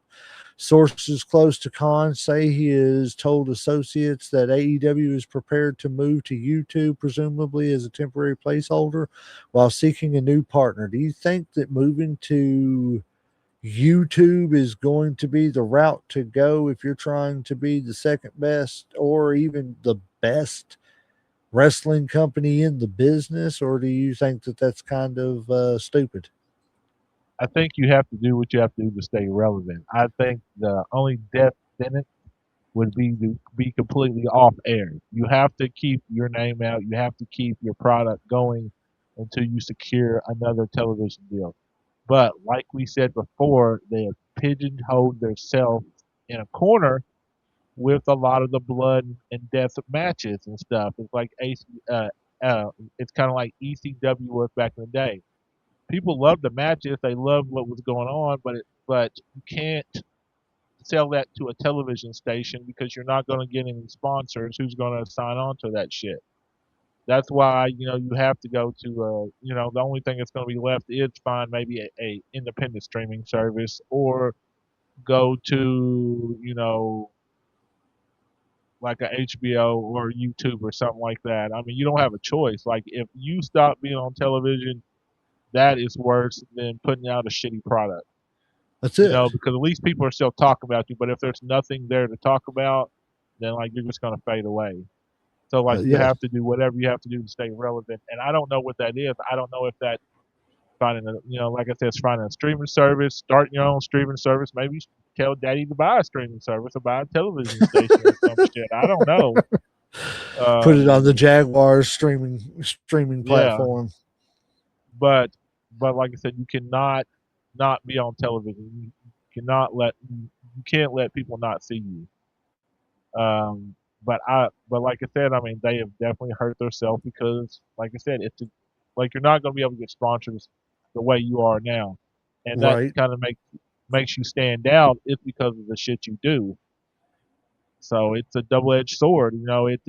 Sources close to Khan say he has told associates that AEW is prepared to move to YouTube, presumably as a temporary placeholder, while seeking a new partner. Do you think that moving to YouTube is going to be the route to go if you're trying to be the second best or even the best wrestling company in the business? Or do you think that that's kind of stupid? I think you have to do what you have to do to stay relevant. I think the only death sentence would be to be completely off air. You have to keep your name out. You have to keep your product going until you secure another television deal. But like we said before, they have pigeonholed themselves in a corner with a lot of the blood and death matches and stuff. It's like uh, it's kind of like ECW was back in the day. People loved the matches; they loved what was going on, but you can't sell that to a television station because you're not going to get any sponsors who's going to sign on to that shit. That's why you have to go to the only thing that's going to be left is find maybe a independent streaming service or go to like a HBO or YouTube or something like that. I mean, you don't have a choice. Like if you stop being on television, that is worse than putting out a shitty product. That's it. Because at least people are still talking about you. But if there's nothing there to talk about, then like you're just gonna fade away. So like you Yeah, have to do whatever you have to do to stay relevant. And I don't know what that is. I don't know if that finding a like I said, it's finding a streaming service, starting your own streaming service. Maybe you should tell daddy to buy a streaming service or buy a television station or some shit. I don't know. put it on the Um, Jaguars streaming yeah, platform. but like I said, you cannot not be on television. You can't let people not see you. But like I said, I mean, they have definitely hurt themselves because, like I said, like you're not going to be able to get sponsors the way you are now, and that Right. kind of makes you stand out. It's because of the shit you do. So it's a double-edged sword. It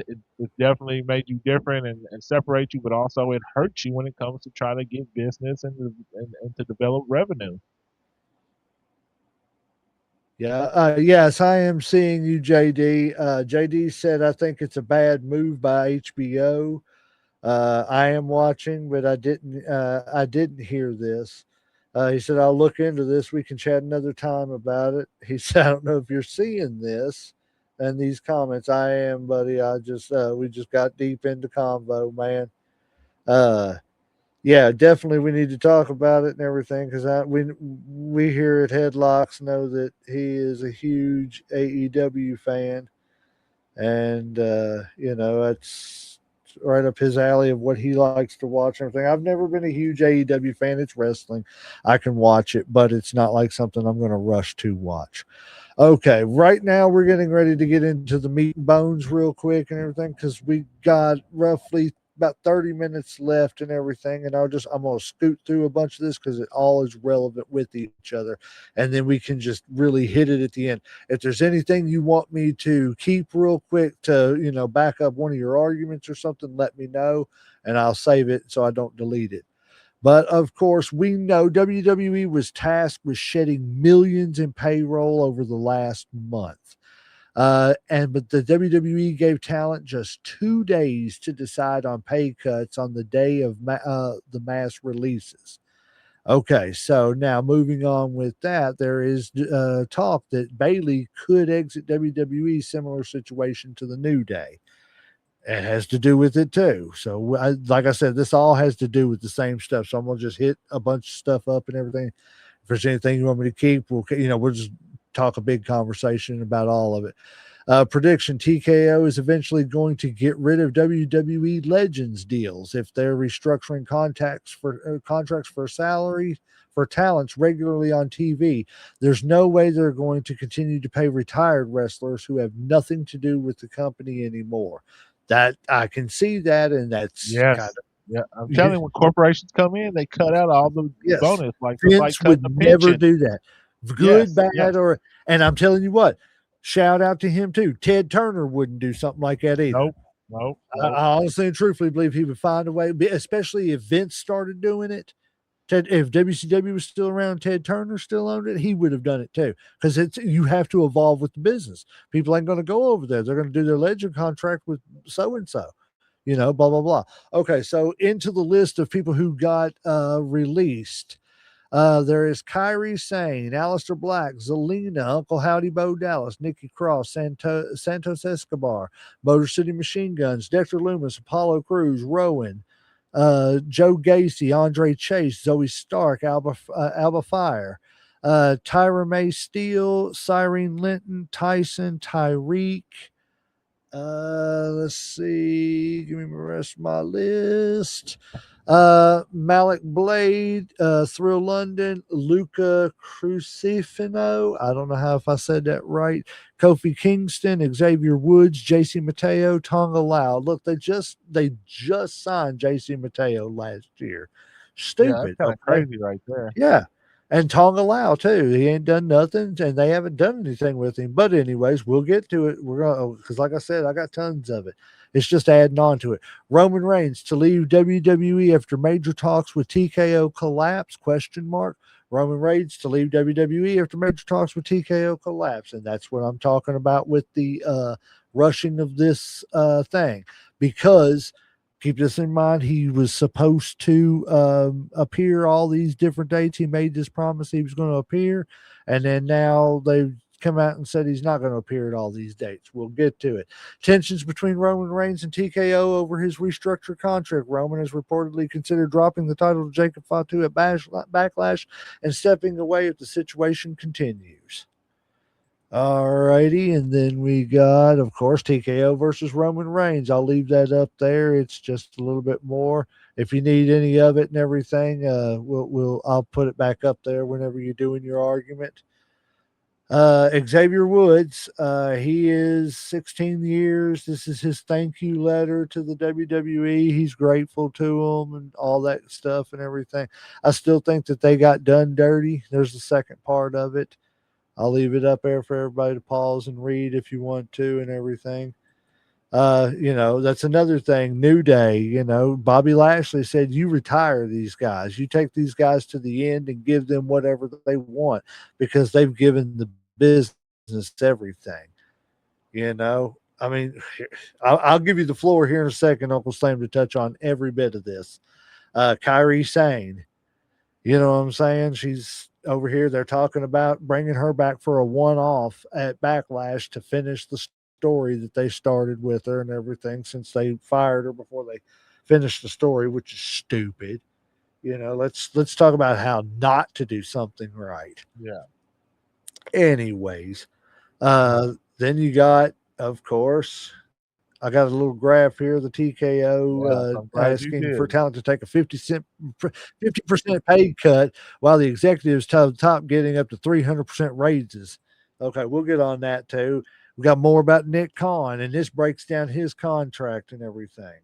definitely made you different and separate you, but also it hurts you when it comes to trying to get business and to develop revenue. Yeah. Yes, I am seeing you, JD. JD said, I think it's a bad move by HBO. I am watching, but I didn't hear this. He said, I'll look into this. We can chat another time about it. He said, I don't know if you're seeing this and these comments. I am, buddy. We just got deep into convo, man. Uh, yeah, definitely we need to talk about it and everything because we here at Headlocks know that he is a huge AEW fan, and it's right up his alley of what he likes to watch and everything. I've never been a huge AEW fan. It's wrestling. I can watch it, but it's not like something I'm going to rush to watch. Okay, right now we're getting ready to get into the meat and bones real quick and everything because we got roughly about 30 minutes left and everything. And I'm going to scoot through a bunch of this because it all is relevant with each other. And then we can just really hit it at the end. If there's anything you want me to keep real quick to, back up one of your arguments or something, let me know and I'll save it so I don't delete it. But of course, we know WWE was tasked with shedding millions in payroll over the last month. But the WWE gave talent just 2 days to decide on pay cuts on the day of the mass releases. Okay, so now moving on with that, there is talk that Bayley could exit WWE, similar situation to the New Day. It has to do with it too. So, like I said, this all has to do with the same stuff. So I'm gonna just hit a bunch of stuff up and everything. If there's anything you want me to keep, we'll just talk a big conversation about all of it. Prediction: TKO is eventually going to get rid of WWE Legends deals if they're restructuring contracts for salary for talents regularly on TV. There's no way they're going to continue to pay retired wrestlers who have nothing to do with the company anymore. That I can see that, and that's kind Yes. of Yeah. I'm telling you, when corporations come in, they cut out all the yes. bonus, like just like Vince cutting would the never pension. do that. Good, Yes. Yes. bad, and I'm telling you what, shout out to him too. Ted Turner wouldn't do something like that either. Nope. Nope. I Nope. honestly and truthfully believe he would find a way, especially if Vince started doing it. If WCW was still around, Ted Turner still owned it, he would have done it too. Because you have to evolve with the business. People ain't going to go over there. They're going to do their legend contract with so and so. Blah blah blah. Okay, so into the list of people who got released. There is Kyrie Sane, Aleister Black, Zelina, Uncle Howdy Bo Dallas, Nikki Cross, Santos Escobar, Motor City Machine Guns, Dexter Loomis, Apollo Crews, Rowan, Joe Gacy, Andre Chase, Zoe Stark, Alba Fire, Tyra May Steele, Cyrene Linton, Tyson, Tyreek. Let's see. Give me the rest of my list. Malik Blade, Thrill London, Luca Crucifino. I don't know how if I said that right. Kofi Kingston, Xavier Woods, JC Mateo, Tonga Lau. Look, they just signed JC Mateo last year. Yeah, that's Stupid. kind of Okay. crazy right there. Yeah. And Tonga Lao too. He ain't done nothing, and they haven't done anything with him. But anyways, we'll get to it. We're gonna because, like I said, I got tons of it. It's just adding on to it. Roman Reigns to leave WWE after major talks with TKO collapse? Question mark. Roman Reigns to leave WWE after major talks with TKO collapse, and that's what I'm talking about with the rushing of this thing because keep this in mind. He was supposed to appear all these different dates. He made this promise he was going to appear, and then now they've come out and said he's not going to appear at all these dates. We'll get to it. Tensions between Roman Reigns and TKO over his restructured contract. Roman has reportedly considered dropping the title to Jacob Fatu at Backlash and stepping away if the situation continues. Alrighty, and then we got, of course, TKO versus Roman Reigns. I'll leave that up there. It's just a little bit more. If you need any of it and everything, I'll put it back up there whenever you're doing your argument. Xavier Woods, he is 16 years. This is his thank you letter to the WWE. He's grateful to them and all that stuff and everything. I still think that they got done dirty. There's the second part of it. I'll leave it up there for everybody to pause and read if you want to and everything. That's another thing. New Day, Bobby Lashley said, you retire these guys. You take these guys to the end and give them whatever they want because they've given the business everything. I mean, I'll give you the floor here in a second, Uncle Sam, to touch on every bit of this. Kyrie Sane, you know what I'm saying? She's over here. They're talking about bringing her back for a one-off at Backlash to finish the story that they started with her and everything since they fired her before they finished the story, which is stupid. Let's talk about how not to do something right. Yeah. Anyways, then you got, of course, I got a little graph here. The TKO I'm glad you asking for did. talent to take a 50% pay cut, while the executives to the top getting up to 300% raises. Okay, we'll get on that too. We got more about Nick Khan, and this breaks down his contract and everything.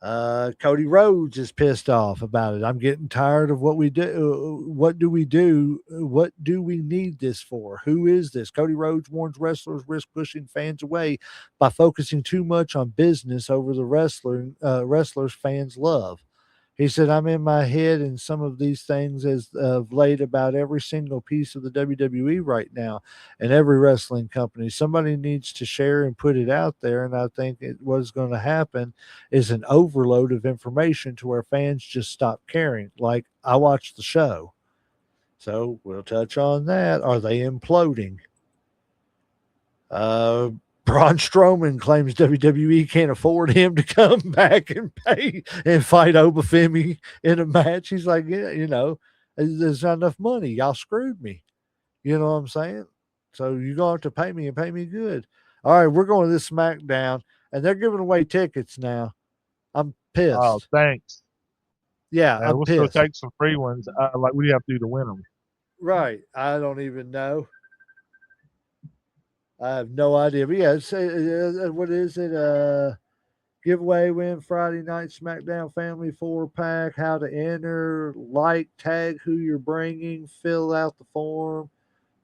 Cody Rhodes is pissed off about it. I'm getting tired of what we do. What do we do? What do we need this for? Who is this? Cody Rhodes warns wrestlers risk pushing fans away by focusing too much on business over the wrestlers fans love. He said, I'm in my head and some of these things as of late about every single piece of the WWE right now and every wrestling company. Somebody needs to share and put it out there. And I think what's going to happen is an overload of information to where fans just stop caring. Like, I watched the show. So we'll touch on that. Are they imploding? Braun Strowman claims WWE can't afford him to come back and pay and fight Obafemi in a match. He's like, yeah, there's not enough money. Y'all screwed me. You know what I'm saying? So you're going to have to pay me and pay me good. All right, we're going to this SmackDown, and they're giving away tickets now. I'm Oh, pissed. thanks. Yeah, And I'm we'll still pissed. take some free ones. Like we have to do to win them. Right. I don't even know. I have no idea. But yeah, what is it? Giveaway win Friday night SmackDown Family 4-pack. How to enter, like, tag who you're bringing, fill out the form.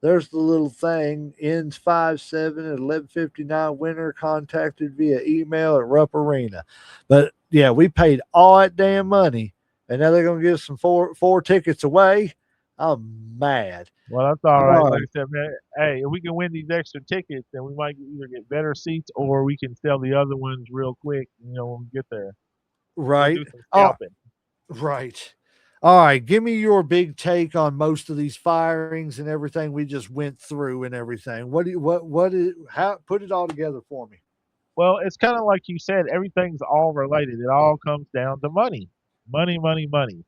There's the little thing. Ends 5/7 at 11:59. Winner contacted via email at Rupp Arena. But yeah, we paid all that damn money, and now they're gonna give some four tickets away. I'm mad. Well, that's all right. All Like right, I said, man, hey, if we can win these extra tickets, then we might either get better seats or we can sell the other ones real quick, when we get there. We'll right. do some Oh, scalping. right. All right, give me your big take on most of these firings and everything we just went through and everything. What is how put it all together for me? Well, it's kind of like you said, everything's all related. It all comes down to money. Money, money, money.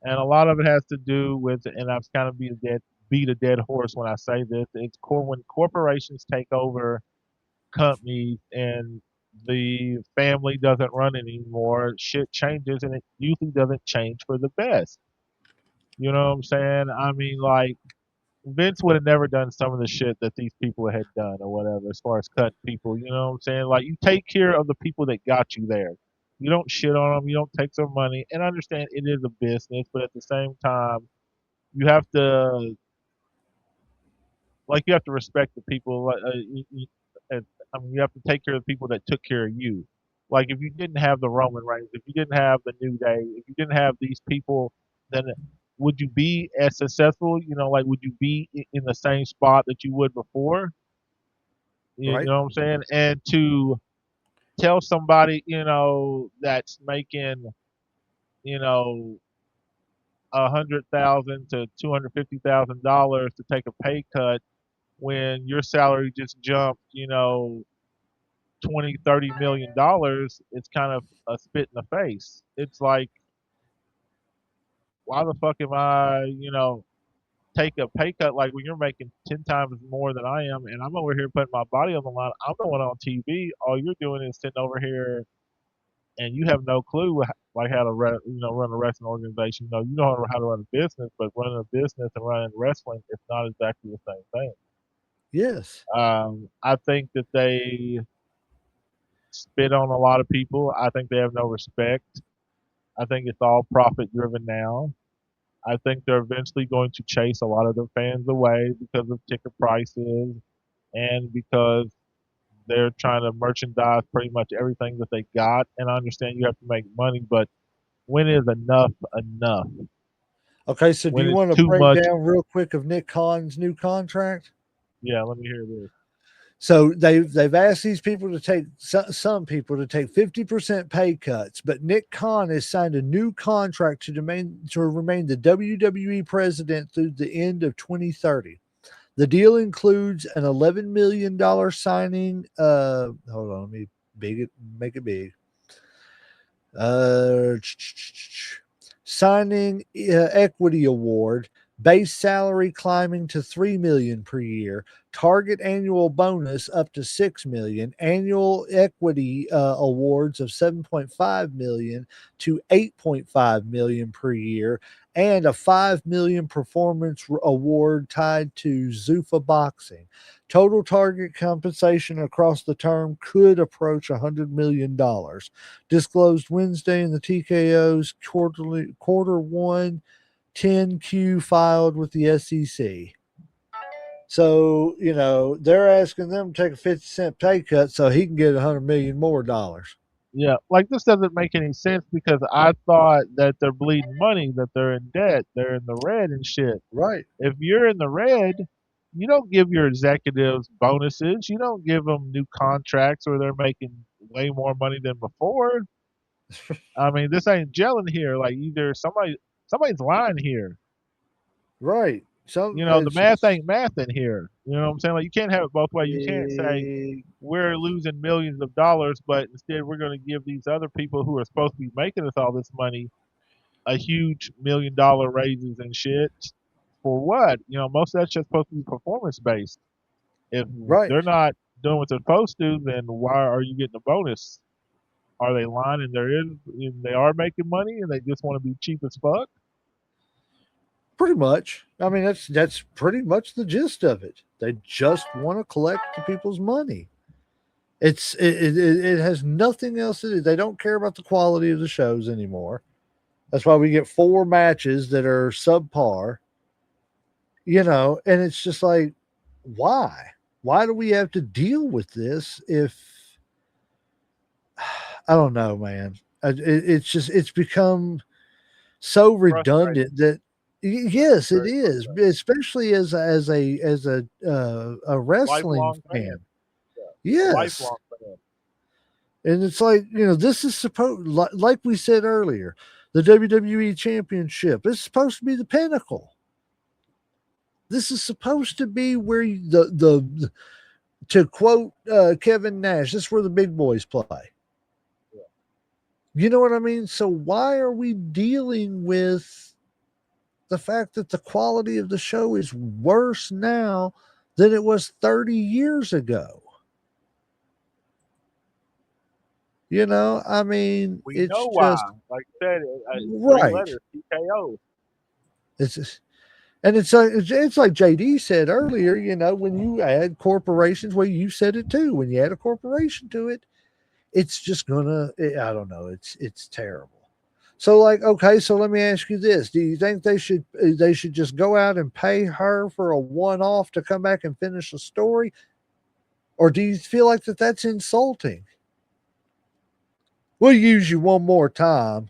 And a lot of it has to do with, and I've kind of beat a dead horse when I say this. It's when corporations take over companies and the family doesn't run it anymore, shit changes and it usually doesn't change for the best. You know what I'm saying? I mean, like, Vince would have never done some of the shit that these people had done or whatever, as far as cutting people. You know what I'm saying? Like, you take care of the people that got you there. You don't shit on them. You don't take their money. And I understand it is a business, but at the same time, you have to you have to respect the people. I mean, you have to take care of the people that took care of you. Like if you didn't have the Roman Reigns, if you didn't have the New Day, if you didn't have these people, then would you be as successful? You know, like would you be in the same spot that you would before? You Right. know what I'm saying? And to tell somebody, that's making, you know, $100,000 to $250,000 to take a pay cut when your salary just jumped, 20, $30 million, it's kind of a spit in the face. It's like, why the fuck am I, take a pay cut like when you're making 10 times more than I am and I'm over here putting my body on the line. I'm the one on TV. All you're doing is sitting over here and you have no clue like how to run a wrestling organization. You know how to run a business, but running a business and running wrestling is not exactly the same thing. Yes. I think that they spit on a lot of people. I think they have no respect. I think it's all profit driven now. I think they're eventually going to chase a lot of their fans away because of ticket prices and because they're trying to merchandise pretty much everything that they got. And I understand you have to make money, but when is enough enough? Okay. So do When you it's want to too break much? down real quick of Nick Khan's new contract? Yeah, let me hear this. So they've asked these people to take some people to take 50% pay cuts, but Nick Khan has signed a new contract to remain the WWE president through the end of 2030. The deal includes an $11 million signing. Hold on, let me make it big. Uh, signing equity award, base salary climbing to $3 million per year, target annual bonus up to $6 million, annual equity awards of $7.5 million to $8.5 million per year, and a $5 million performance award tied to Zuffa Boxing. Total target compensation across the term could approach $100 million. Disclosed Wednesday in the TKO's quarter one 10Q filed with the SEC. So, they're asking them to take a 50-cent pay cut so he can get $100 million more dollars. Yeah, like this doesn't make any sense because I thought that they're bleeding money, that they're in debt, they're in the red and shit. Right. If you're in the red, you don't give your executives bonuses. You don't give them new contracts where they're making way more money than before. I mean, this ain't gelling here. Like either somebody's lying here. Right. So The it's math just ain't math in here. You know what I'm saying? Like you can't have it both ways. You can't say big, we're losing millions of dollars, but instead we're going to give these other people who are supposed to be making us all this money a huge $1 million raises and shit. For what? Most of that's just supposed to be performance based. If right. they're not doing what they're supposed to, then why are you getting a bonus? Are they lying and they are making money and they just want to be cheap as fuck? Pretty much. I mean, that's pretty much the gist of it. They just want to collect the people's money. It has nothing else to do. They don't care about the quality of the shows anymore. That's why we get 4 matches that are subpar, and it's just like, why? Why do we have to deal with this if I don't know, man. It's become so Frustrating. redundant that yes, it Very is, frustrating. especially as a wrestling Lifelong fan. fan. Yeah. A Yes, lifelong fan. and it's like this is supposed like we said earlier, the WWE Championship is supposed to be the pinnacle. This is supposed to be where the to quote Kevin Nash, this is where the big boys play. Yeah. You know what I mean? So why are we dealing with the fact that the quality of the show is worse now than it was 30 years ago? I mean, We it's know why. just Like I said, 3 right. letters, TKO. It's just, and it's like JD said earlier, when you add corporations, well, you said it too. When you add a corporation to it, it's just gonna, I don't know, it's terrible. So like, okay, so let me ask you this. Do you think they should just go out and pay her for a one-off to come back and finish the story? Or do you feel like that's insulting? We'll use you one more time.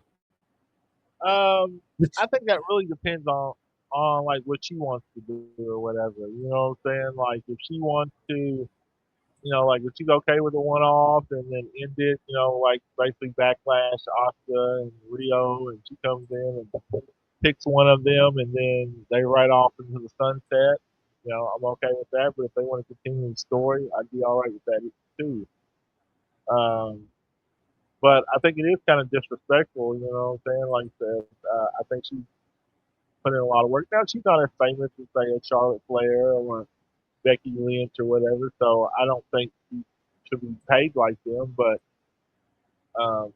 I think that really depends on like what she wants to do or whatever. You know what I'm saying? Like if she wants to, like if she's okay with the one off and then end it, like basically backlash Oscar and Rio, and she comes in and picks one of them, and then they ride off into the sunset. I'm okay with that. But if they want to continue the story, I'd be all right with that too. Um, but I think it is kind of disrespectful. You know what I'm saying? Like I said, I think she put in a lot of work. Now she's not as famous as say a Charlotte Flair or Becky Lynch or whatever, so I don't think she should be paid like them. But um,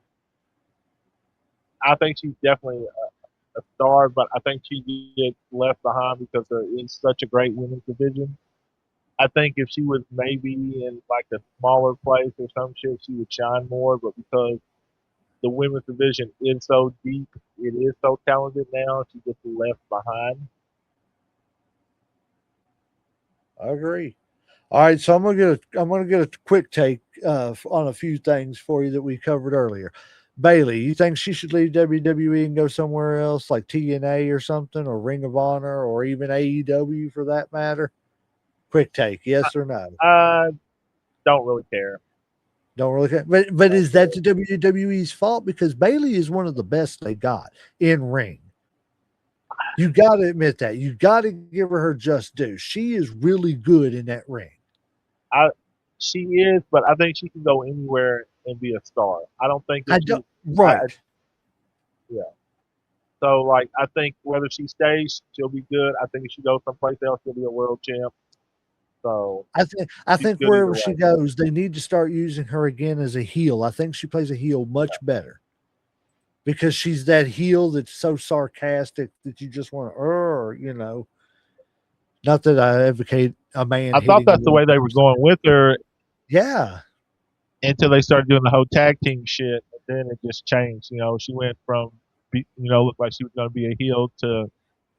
I think she's definitely a star. But I think she gets left behind because there is such a great women's division. I think if she was maybe in like a smaller place or some shit, she would shine more. But because the women's division is so deep, it is so talented now, she gets left behind. I agree. All right, so I'm gonna get a quick take on a few things for you that we covered earlier. Bailey, you think she should leave WWE and go somewhere else like TNA or something, or Ring of Honor, or even AEW for that matter? Quick take, yes or no? I don't really care. Don't really care. But Don't is that care. the WWE's fault? Because Bailey is one of the best they got in ring. You got to admit that. You got to give her just due. She is really good in that ring. I She is, but I think she can go anywhere and be a star. I don't think if I she, don't. I Right. yeah. So like, I think whether she stays, she'll be good. I think if she goes someplace else, she'll be a world champ. So I she's think good wherever either she way. goes, they need to start using her again as a heel. I think she plays a heel much better because she's that heel that's so sarcastic that you just want to. Not that I advocate a man I thought hitting a that's the woman. way they were going with her Yeah, until they started doing the whole tag team shit. And then it just changed. She went from, looked like she was going to be a heel to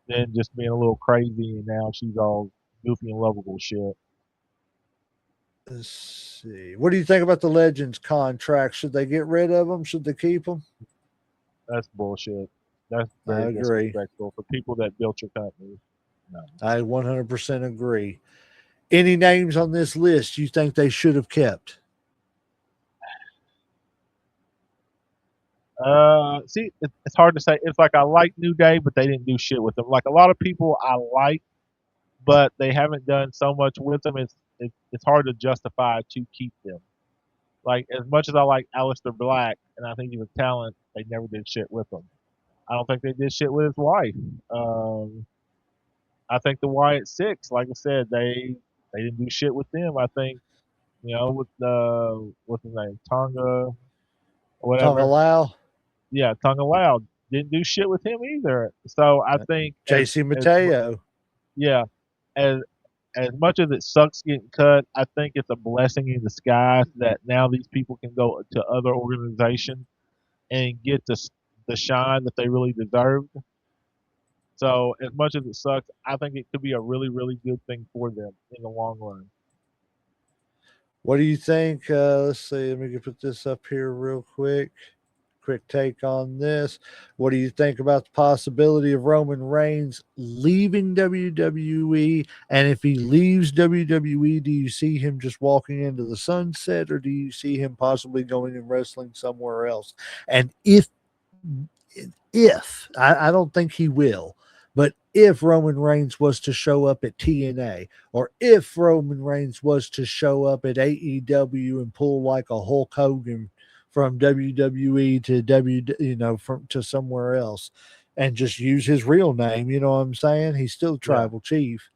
then just being a little crazy, and now she's all goofy and lovable shit. let's see. What do you think about the Legends contract? Should they get rid of them? Should they keep them? That's bullshit. That's I very agree. disrespectful for people that built your company. No. I 100% agree. Any names on this list you think they should have kept? See, it's hard to say. It's like I like New Day, but they didn't do shit with them. Like a lot of people I like, but they haven't done so much with them. It's hard to justify to keep them. Like as much as I like Aleister Black, and I think he was talent, they never did shit with him. I don't think they did shit with his wife. Um, I think the Wyatt Six, like I said, they didn't do shit with them. I think with the what's his name, Tonga or Tonga whatever. Lao, Yeah, Tonga Loud didn't do shit with him either. So I think JC as Mateo. yeah, as as much as it sucks getting cut, I think it's a blessing in disguise that now these people can go to other organizations and get the shine that they really deserved. So as much as it sucks, I think it could be a really, really good thing for them in the long run. What do you think? Let's see. Let me put this up here real quick. Quick take on this. What do you think about the possibility of Roman Reigns leaving WWE? And if he leaves WWE, do you see him just walking into the sunset, or do you see him possibly going and wrestling somewhere else? And if I don't think he will, but if Roman Reigns was to show up at TNA, or if Roman Reigns was to show up at AEW and pull like a Hulk Hogan from WWE to from to somewhere else, and just use his real name, you know what I'm saying? He's still Yeah, tribal chief.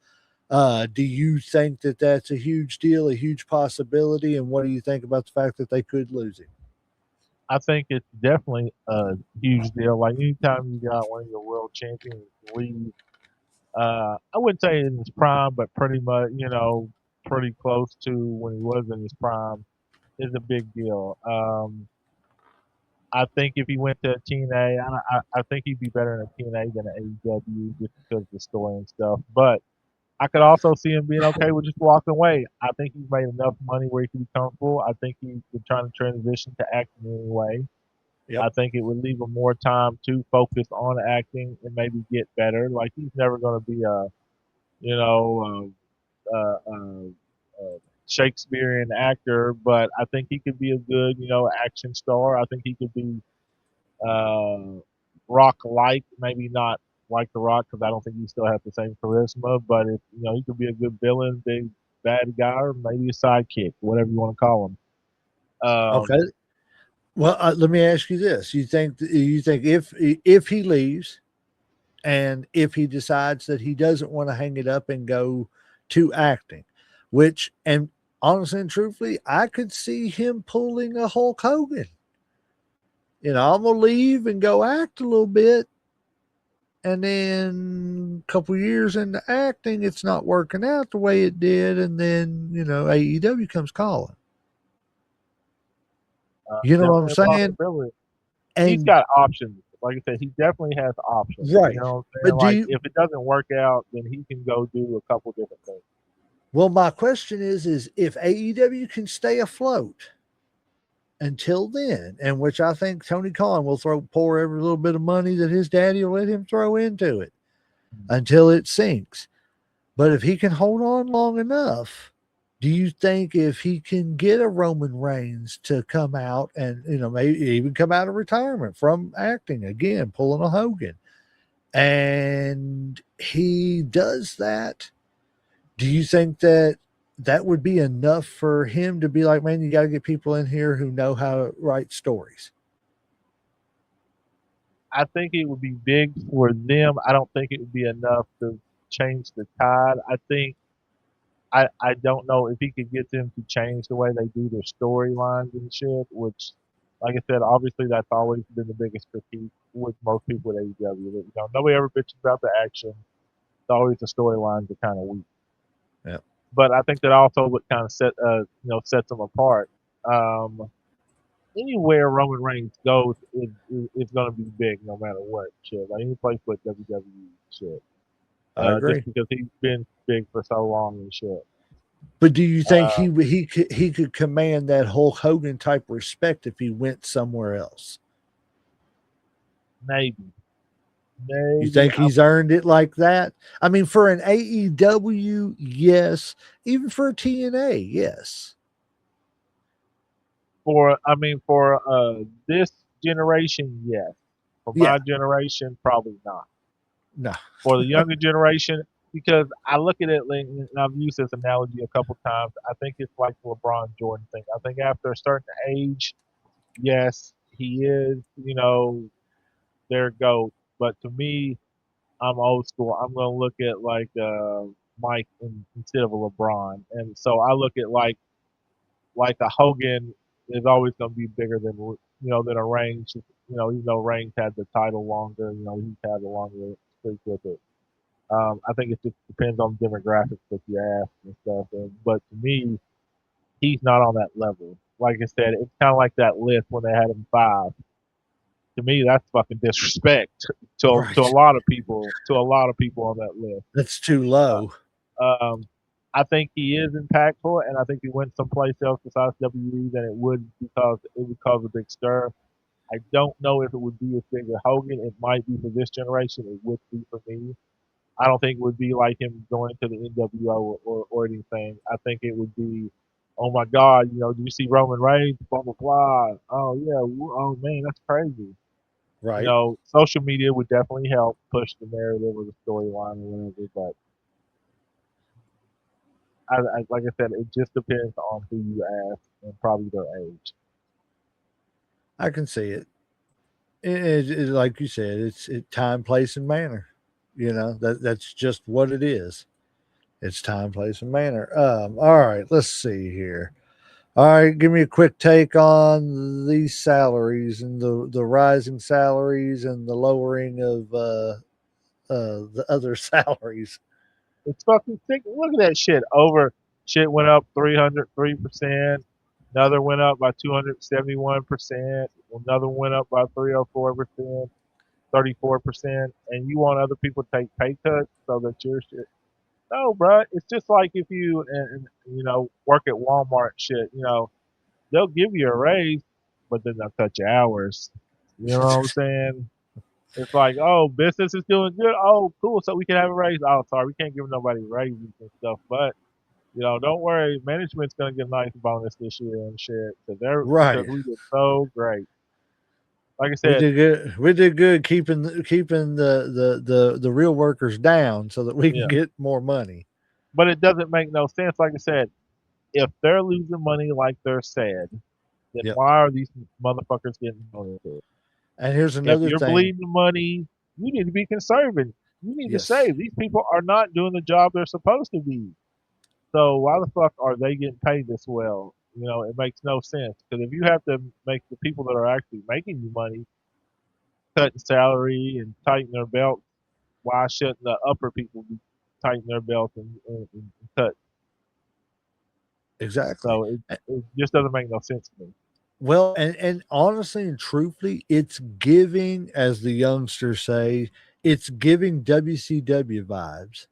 Do you think that that's a huge deal, a huge possibility? And what do you think about the fact that they could lose him? I think it's definitely a huge deal. Like anytime you got one of your world champions leave, I wouldn't say in his prime, but pretty much, pretty close to when he was in his prime, is a big deal. I think if he went to TNA, I think he'd be better in a TNA than an AEW just because of the story and stuff. But I could also see him being okay with just walking away. I think he's made enough money where he can be comfortable. I think he's been trying to transition to acting anyway. Yep. I think it would leave him more time to focus on acting and maybe get better. Like he's never going to be a, you know, Shakespearean actor, but I think he could be a good, action star. I think he could be uh, Rock-like, maybe not like The Rock because I don't think he still has the same charisma. But if he could be a good villain, big bad guy, or maybe a sidekick, whatever you want to call him. Okay. Well, let me ask you this: you think if he leaves and if he decides that he doesn't want to hang it up and go to acting, which and honestly and truthfully, I could see him pulling a Hulk Hogan. I'm gonna leave and go act a little bit, and then a couple years into acting, it's not working out the way it did, and then AEW comes calling. You know what I'm Definitely a saying? possibility. He's And got options. Like I said, he definitely has options. You right, know what I'm saying? but do Like you? if it doesn't work out, then he can go do a couple different things. Well, my question is if AEW can stay afloat until then, and which I think Tony Khan will pour every little bit of money that his daddy will let him throw into it until it sinks. But if he can hold on long enough, do you think if he can get a Roman Reigns to come out and maybe even come out of retirement from acting again, pulling a Hogan, and he does that, do you think that would be enough for him to be like, man, you got to get people in here who know how to write stories? I think it would be big for them. I don't think it would be enough to change the tide. I don't know if he could get them to change the way they do their storylines and shit, which, like I said, obviously that's always been the biggest critique with most people at AEW. Nobody ever bitches about the action. It's always the storylines are kind of weak. Yeah. But I think that also would kind of sets them apart. Um, Anywhere Roman Reigns goes is going to be big no matter what. Shit, like any place but WWE. Shit, I just agree. because he's been big for so long and shit. But do you think Uh, he could command that Hulk Hogan type respect if he went somewhere else? maybe, You maybe think he's earned it like that? I mean, for an AEW, yes. Even for a TNA, yes. for this generation, yes. For Yeah. my generation, probably not. No. For the younger generation, because I look at it, like, and I've used this analogy a couple times. I think it's like the LeBron Jordan thing. I think after a certain age, yes, he is, their GOAT. But to me, I'm old school. I'm going to look at like Mike instead of a LeBron. And so I look at like a Hogan is always going to be bigger than a Reigns. Even though Reigns had the title longer, he's had a longer streak with it. I think it just depends on demographics that you ask and stuff. But to me, he's not on that level. Like I said, it's kind of like that list when they had him five. To me, that's fucking disrespect to a Right. lot of people. To a lot of people on that list. That's too low. Um, I think he is impactful, and I think he went someplace else besides WWE than it would because it would cause a big stir. I don't know if it would be as big as Hogan. It might be for this generation. It would be for me. I don't think it would be like him going to the NWO or anything. I think it would be, oh my God, do you see Roman Reigns? Blah blah blah. Oh yeah, oh man, that's crazy. Right. Social media would definitely help push the narrative or the storyline or whatever. But like I said, it just depends on who you ask and probably their age. I can see it. Like you said, it's time, place, and manner. That's just what it is. It's time, place, and manner. All right, let's see here. All right, give me a quick take on these salaries and the rising salaries and the lowering of the other salaries. It's fucking sick. Look at that shit. Shit went up 303%. Another went up by 271%. Another went up by 304%, 34%. And you want other people to take pay cuts so that your shit. No, bro. It's just like if you work at Walmart, shit. They'll give you a raise, but then they'll cut your hours. You know what I'm saying? It's like, oh, business is doing good. Oh, cool. So we can have a raise. Oh, sorry, we can't give nobody raises and stuff. But don't worry, management's gonna get a nice bonus this year and shit because Right. we did so great. Like I We said, did good. We did good keeping the real workers down so that we can yeah. get more money. But it doesn't make no sense. Like I said, if they're losing money like they're said, then Yep. why are these motherfuckers getting bonuses? And here's If another you're thing. bleeding money, you need to be conservative. You need to Yes. save. These people are not doing the job they're supposed to be. So why the fuck are they getting paid this well? It makes no sense. Because if you have to make the people that are actually making you money cut salary and tighten their belt, why shouldn't the upper people be tighten their belt and cut? Exactly. So it just doesn't make no sense to me. Well, and honestly and truthfully, it's giving, as the youngsters say, it's giving WCW vibes.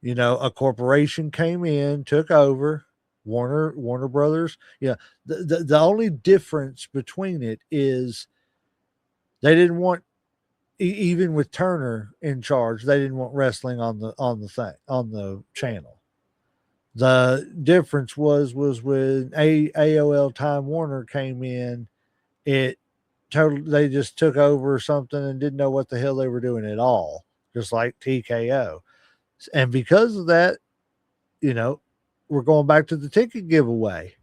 A corporation came in, took over, Warner Brothers. Yeah. The only difference between it is they didn't want even with Turner in charge, they didn't want wrestling on the thing on the channel. The difference was when AOL Time Warner came in, it totally they just took over something and didn't know what the hell they were doing at all, just like TKO. And because of that, you know, we're going back to the ticket giveaway.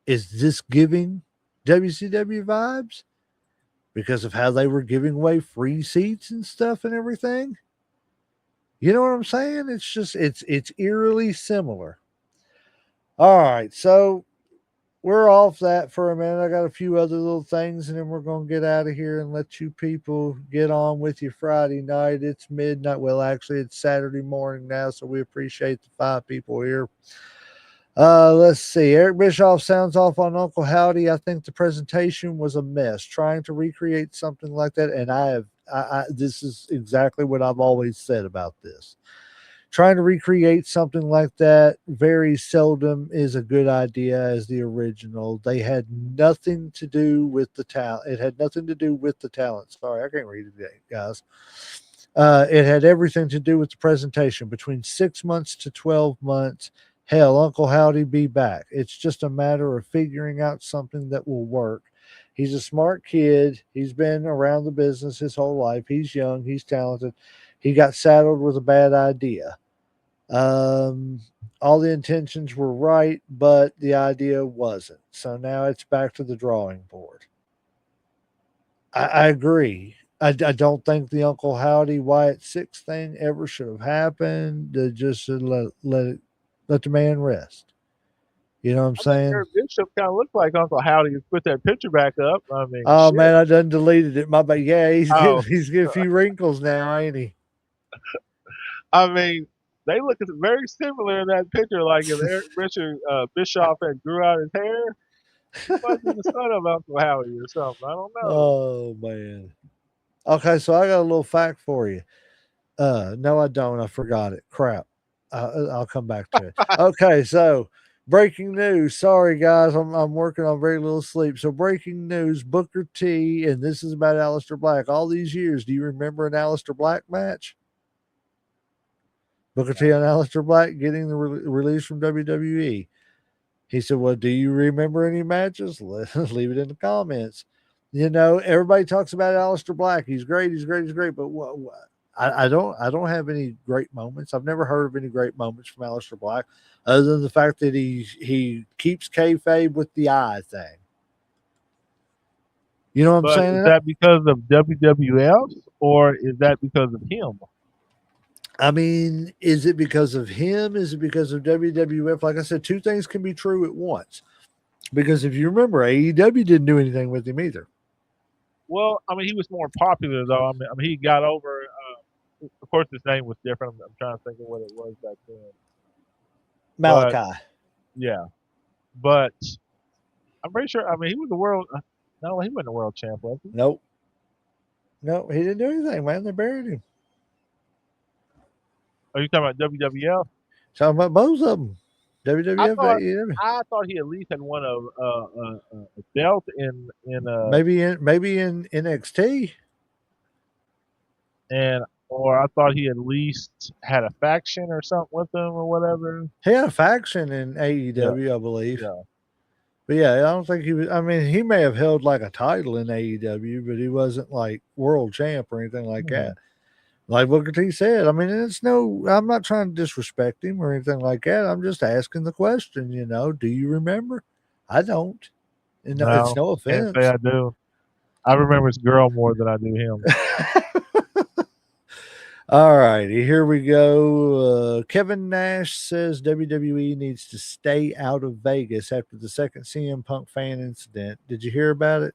Is this giving WCW vibes? Because of how they were giving away free seats and stuff and everything. You know what I'm saying? It's eerily similar. All right, so we're off that for a minute. I got a few other little things, and then we're gonna get out of here and let you people get on with your Friday night. It's midnight. Well, actually, it's Saturday morning now, so we appreciate the 5 people here. Let's see. Eric Bischoff sounds off on Uncle Howdy. I think the presentation was a mess. Trying to recreate something like that, and this is exactly what I've always said about this. Trying to recreate something like that very seldom is a good idea as the original. They had nothing to do with the talent. It had nothing to do with the talent. Sorry, I can't read it today, guys. It had everything to do with the presentation. Between 6 months to 12 months, hell, Uncle Howdy be back. It's just a matter of figuring out something that will work. He's a smart kid. He's been around the business his whole life. He's young. He's talented. He got saddled with a bad idea. All the intentions were right, but the idea wasn't. So now it's back to the drawing board. I agree. I don't think the Uncle Howdy Wyatt Six thing ever should have happened. Just let the man rest. You know what I'm I think saying? Eric Bishop kind of looked like Uncle Howdy. Put that picture back up. I mean, Oh shit. man, I done deleted it. My bad. Yeah, Oh, he's getting a few wrinkles now, ain't he? I mean, they look very similar in that picture. Like if Eric Bischoff had grew out his hair, he might be the son of Uncle Howdy or something. I don't know. Oh man. Okay, so I got a little fact for you. No, I don't. I forgot it. Crap. I'll come back to it. Okay, so breaking news. Sorry, guys, I'm working on very little sleep. So breaking news: Booker T, and this is about Aleister Black. All these years, do you remember an Aleister Black match? Booker T on Aleister Black getting the release from WWE. He said, "Well, do you remember any matches? Leave it in the comments." Everybody talks about Aleister Black. He's great. He's great. He's great. But what I don't have any great moments. I've never heard of any great moments from Aleister Black, other than the fact that he keeps kayfabe with the eye thing. You know what I'm But is saying? that because of WWF or is that because of him? I mean, is it because of him? Is it because of WWF? Like I said, two things can be true at once. Because if you remember, AEW didn't do anything with him either. Well, I mean, he was more popular though. I mean, he got over. Of course, his name was different. I'm trying to think of what it was back then. But Malachi. yeah, but I'm pretty sure. I mean, he was the world. No, he wasn't a world champ, was he? Nope. No, he didn't do anything, man. They buried him. Are you talking about WWF? Talking about both of them. I WWF, thought AEW. I thought he at least had won a belt in Maybe in NXT. and or I thought he at least had a faction or something with them or whatever. He had a faction in Yeah, AEW, I believe. yeah. But yeah, I don't think he was. I mean, he may have held like a title in AEW, but he wasn't like world champ or anything like Hmm. that. Like Booker T said, I mean, it's no, I'm not trying to disrespect him or anything like that. I'm just asking the question, do you remember? I don't. And no, it's No, no can't say offense. I do. I remember his girl more than I do him. All righty, here we go. Kevin Nash says WWE needs to stay out of Vegas after the second CM Punk fan incident. Did you hear about it?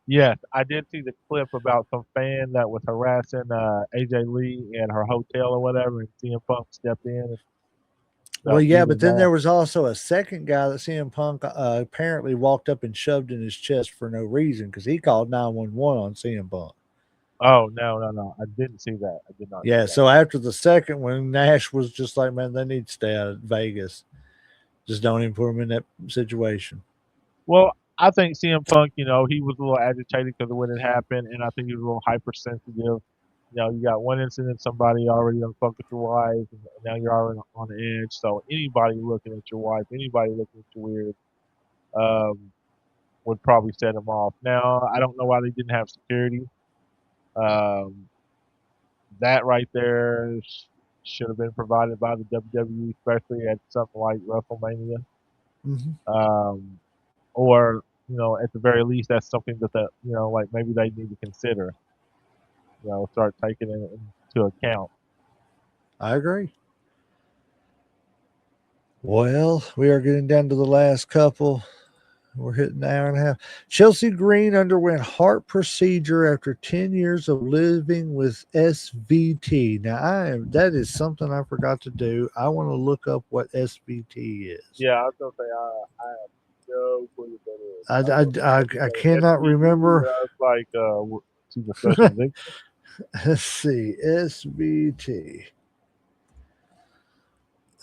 Yes, I did see the clip about some fan that was harassing AJ Lee at her hotel or whatever, and CM Punk stepped in and Well, yeah, beat but his then ass. there was also a second guy that CM Punk apparently walked up and shoved in his chest for no reason because he called 911 on CM Punk. Oh no! I didn't see that. I did not see Yeah, that. so after the second one, Nash was just like, man, they need to stay out of Vegas. Just don't even put them in that situation. Well, I think CM Punk, he was a little agitated because of what had happened, and I think he was a little hypersensitive. You got one incident, somebody already done fucked with your wife, and now you're already on the edge. So anybody looking at your wife, anybody looking at you weird, um, would probably set him off. Now, I don't know why they didn't have security. Um, that right there should have been provided by the WWE, especially at something like WrestleMania. Mm-hmm. Um, or at the very least, that's something that like maybe they need to consider. Start taking it into account. I agree. Well, we are getting down to the last couple. We're hitting an hour and a half. Chelsea Green underwent heart procedure after 10 years of living with SVT. Now, that is something I forgot to do. I want to look up what SVT is. Yeah, I was gonna say I have no clue what that is. I, I know I cannot SVU. remember. That's like she's a special victim. Let's see. SVT.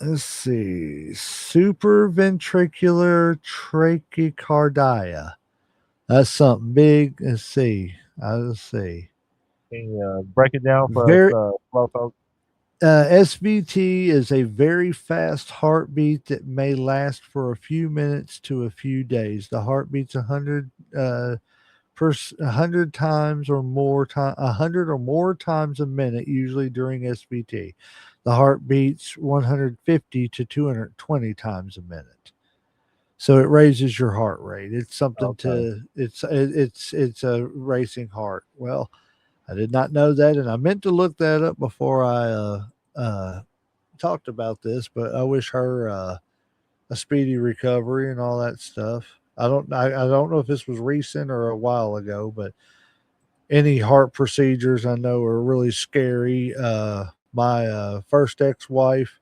Let's see. Supraventricular trachycardia. That's something big. Let's see. Let's see. Can you break it down for us, Very slow folks? SVT is a very fast heartbeat that may last for a few minutes to a few days. The heart beats 100 times or more time 100 or more times a minute, usually during SVT. The heart beats 150 to 220 times a minute. So it raises your heart rate. It's something Okay. to it's a racing heart. Well, I did not know that, and I meant to look that up before I uh, talked about this. But I wish her a speedy recovery and all that stuff. I don't know if this was recent or a while ago, but any heart procedures I know are really scary. My first ex-wife,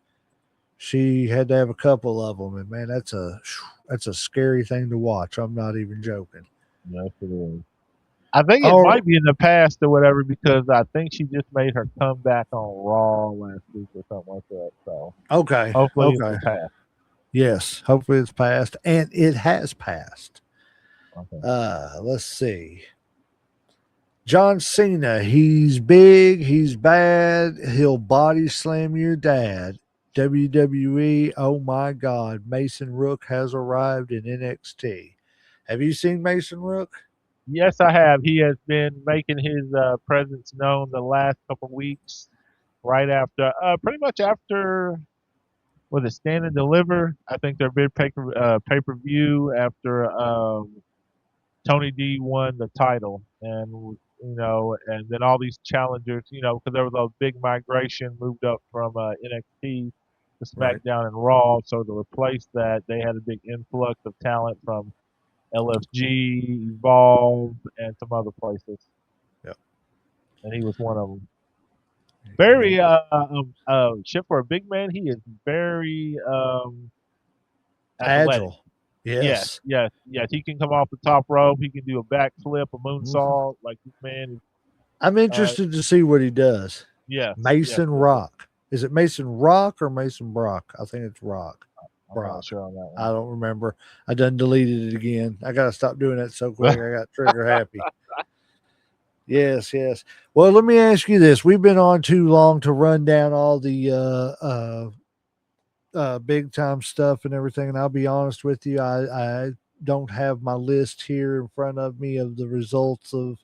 she had to have a couple of them, and man, that's a scary thing to watch. I'm not even joking. Yes, it is. I think it Oh, might be in the past or whatever because I think she just made her comeback on Raw last week or something like that. So okay, hopefully it's okay, the past. yes. Hopefully it's passed, and it has passed. Okay. Let's see. John Cena, he's big, he's bad, he'll body slam your dad. WWE, oh my God, Mason Rook has arrived in NXT. Have you seen Mason Rook? Yes, I have. He has been making his presence known the last couple weeks, right after, pretty much after, was it Stand and Deliver? I think their big pay per view after Tony D won the title, and and then all these challengers, because there was a big migration moved up from NXT to Right. SmackDown and Raw. So to replace that, they had a big influx of talent from LFG, Evolve, and some other places, Yep. and he was one of them. Yep. Very shit for a big man. He is very athletic. Agile. Yes. Yes. He can come off the top rope. He can do a backflip, a Mhm. moonsault. Like this man is. I'm Uh, interested to see what he does. yes. Mason Rock. Is it Mason Rock or Mason Brock? I think it's Rock. I'm not Brock. sure on that I don't remember. I done deleted it again. I gotta stop doing that so quick. I got trigger happy. Yes, yes. Well, let me ask you this. We've been on too long to run down all the big time stuff and everything. And I'll be honest with you, I don't have my list here in front of me of the results of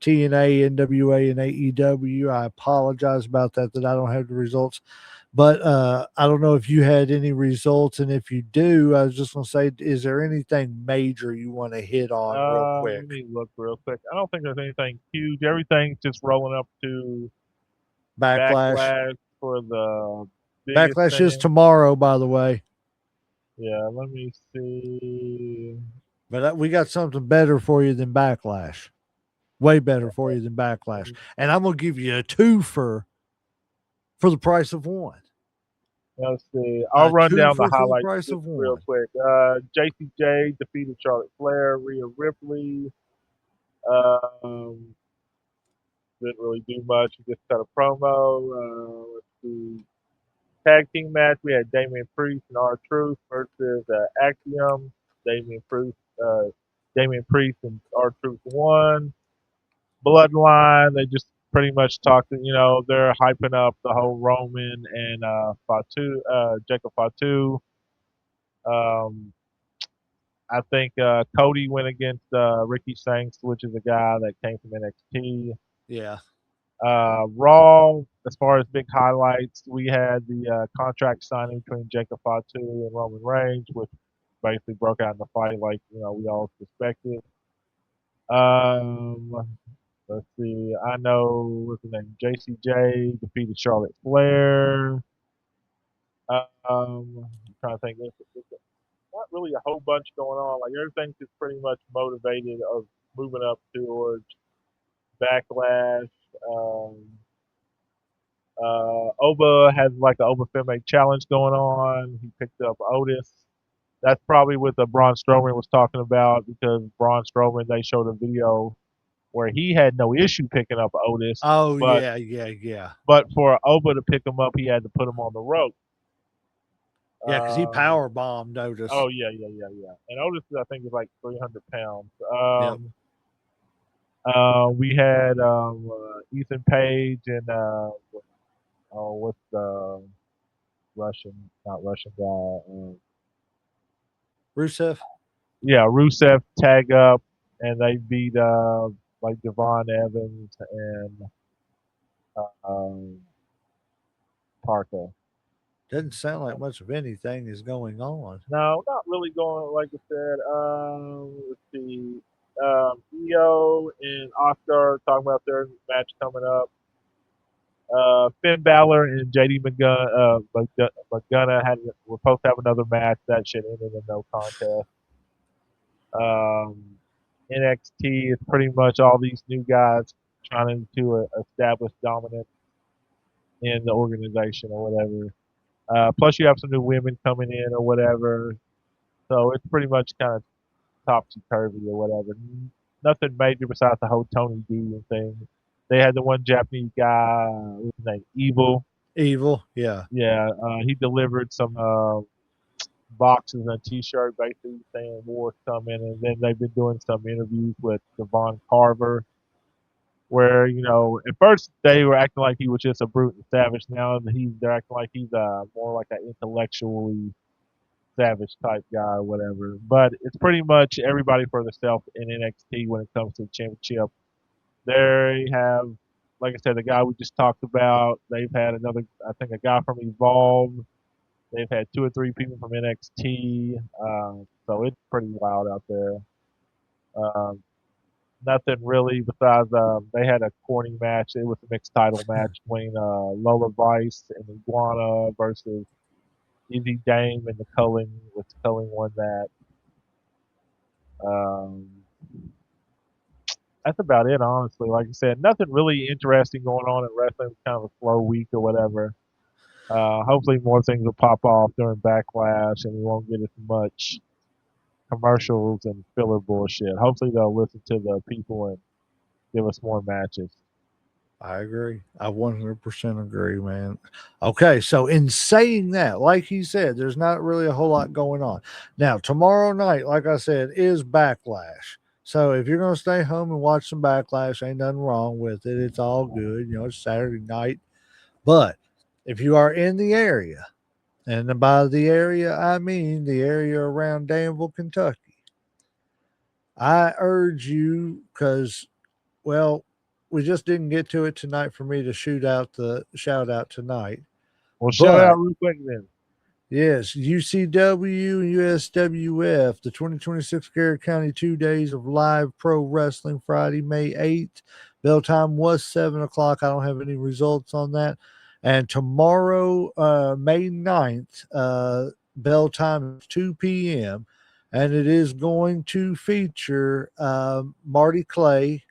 TNA, NWA, and AEW. I apologize about that I don't have the results. But I don't know if you had any results, and if you do, I was just going to say, is there anything major you want to hit on real quick? Let me look real quick. I don't think there's anything huge. Everything's just rolling up to Backlash. backlash for the biggest Backlash is thing. tomorrow, by the way. Yeah, let me see. But we got something better for you than Backlash. Way better for you than Backlash. And I'm going to give you a twofer for the price of one. Let's see. I'll A run down the twofer for the highlights price just of real one. quick. JCJ defeated Charlotte Flair. Rhea Ripley um, didn't really do much. He just cut a promo. Let's see. Tag team match. We had Damian Priest and R-Truth versus Axiom. Damian Priest, uh, Damian Priest and R-Truth won. Bloodline. They just pretty much talked. They're hyping up the whole Roman and Jacob Fatu. Um, I think Cody went against Ricky Shanks, which is a guy that came from NXT. Yeah. Raw, as far as big highlights, we had the contract signing between Jacob Fatu and Roman Reigns, which basically broke out in the fight like we all suspected. Um, let's see. I know what's the name. JCJ defeated Charlotte Flair. I'm trying to think. There's not really a whole bunch going on. Like everything's just pretty much motivated of moving up towards backlash. Um, Oba has like an Oba Femme challenge going on. He picked up Otis. That's probably what the Braun Strowman was talking about because Braun Strowman they showed a video where he had no issue picking up Otis, Oh, but yeah, yeah, yeah. but for Oba to pick him up, he had to put him on the rope. Yeah, because he Um, power bombed Otis. oh yeah. And Otis I think is like 300 pounds. Yep. We had Ethan Page and what's the Russian, not Russian guy. Rusev. Yeah, Rusev tag up, and they beat like Devon Evans and um, Parker. Doesn't sound like much of anything is going on. No, not really going like I said. Let's see. EO and Oscar talking about their match coming up. Finn Balor and JD McGunna were supposed to have another match that should end in a no contest. Um, NXT is pretty much all these new guys trying to establish dominance in the organization or whatever. Plus, you have some new women coming in or whatever. So it's pretty much kind of topsy turvy or whatever. Nothing major besides the whole Tony D thing. They had the one Japanese guy, what's his name, Evil. Evil. Yeah. Yeah, he delivered some boxes and a T-shirt basically saying war's coming, and then they've been doing some interviews with Devon Carver, where at first they were acting like he was just a brute and savage. Now they're acting like he's more like an intellectually savage type guy or whatever. But it's pretty much everybody for themselves in NXT when it comes to the championship. They have, like I said, the guy we just talked about. They've had another, I think, a guy from Evolve. They've had two or three people from NXT. So it's pretty wild out there. Um, Nothing really besides they had a corny match. It was a mixed title match between Lola Vice and Iguana versus Izzy Dame and the Culling, which Culling won that. Um, that's about it, honestly. Like I said, nothing really interesting going on in wrestling. It's kind of a slow week or whatever. Hopefully, more things will pop off during Backlash, and we won't get as much commercials and filler bullshit. Hopefully they'll listen to the people and give us more matches. I agree. I 100% agree, man. Okay, so in saying that, like he said, there's not really a whole lot going on. Now, tomorrow night, like I said, is Backlash. So if you're going to stay home and watch some Backlash, ain't nothing wrong with it. It's all good. You know, it's Saturday night. But if you are in the area, and by the area, I mean the area around Danville, Kentucky, I urge you because, well, we just didn't get to it tonight for me to shout out tonight. Well, shout But out real quick then. yes, UCW and USWF, the 2026 Garrett County 2 days of live pro wrestling, Friday, May 8th. Bell time was 7 o'clock. I don't have any results on that. And tomorrow, May 9th, bell time is 2 p.m. And it is going to feature Marty Clay,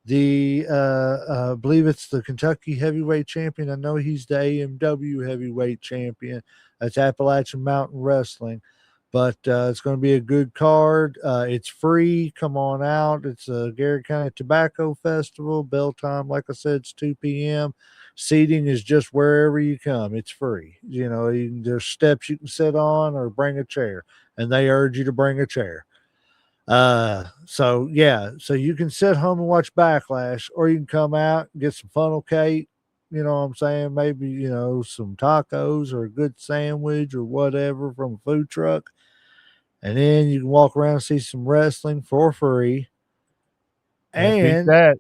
I believe it's the Kentucky heavyweight champion. I know he's the AMW heavyweight champion. That's Appalachian Mountain Wrestling. But it's going to be a good card. It's free. Come on out. It's a Garrett County Tobacco Festival. Bell time, like I said, it's 2 p.m. Seating is just wherever you come. It's free. You know, there's steps you can sit on or bring a chair. And they urge you to bring a chair. So you can sit home and watch Backlash, or you can come out and get some funnel cake, you know what I'm saying? Maybe, you know, some tacos or a good sandwich or whatever from a food truck. And then you can walk around and see some wrestling for free. And beat And that.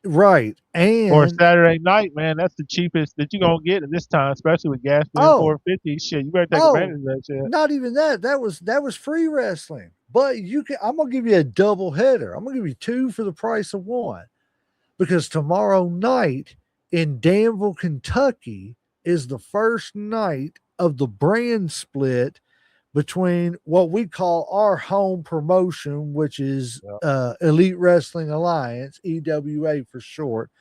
right. For a And Saturday night, man, that's the cheapest that you're gonna get at this time, especially with gas being $4.50. Shit, you better take advantage of that shit. not even that. That was free wrestling. But I'm gonna give you a double header. I'm gonna give you two for the price of one. Because tomorrow night in Danville, Kentucky, is the first night of the brand split between what we call our home promotion, which is Elite Wrestling Alliance, EWA for short.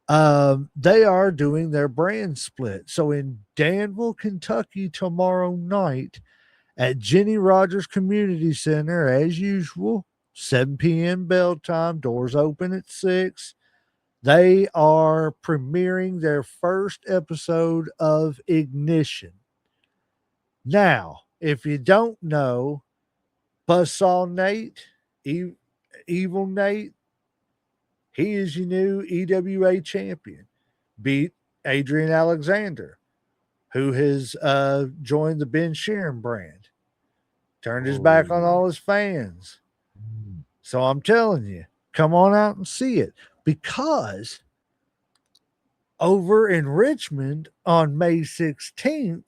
They are doing their brand split. So in Danville, Kentucky, tomorrow night at Jenny Rogers Community Center, as usual, 7 p.m. bell time, doors open at 6. They are premiering their first episode of Ignition. Now, if you don't know, Buzzsaw Nate, Evil Nate, he is your new EWA champion. Beat Adrian Alexander, who has joined the Ben Sheeran brand. Turned his back on all his fans. So I'm telling you, come on out and see it. Because over in Richmond on May 16th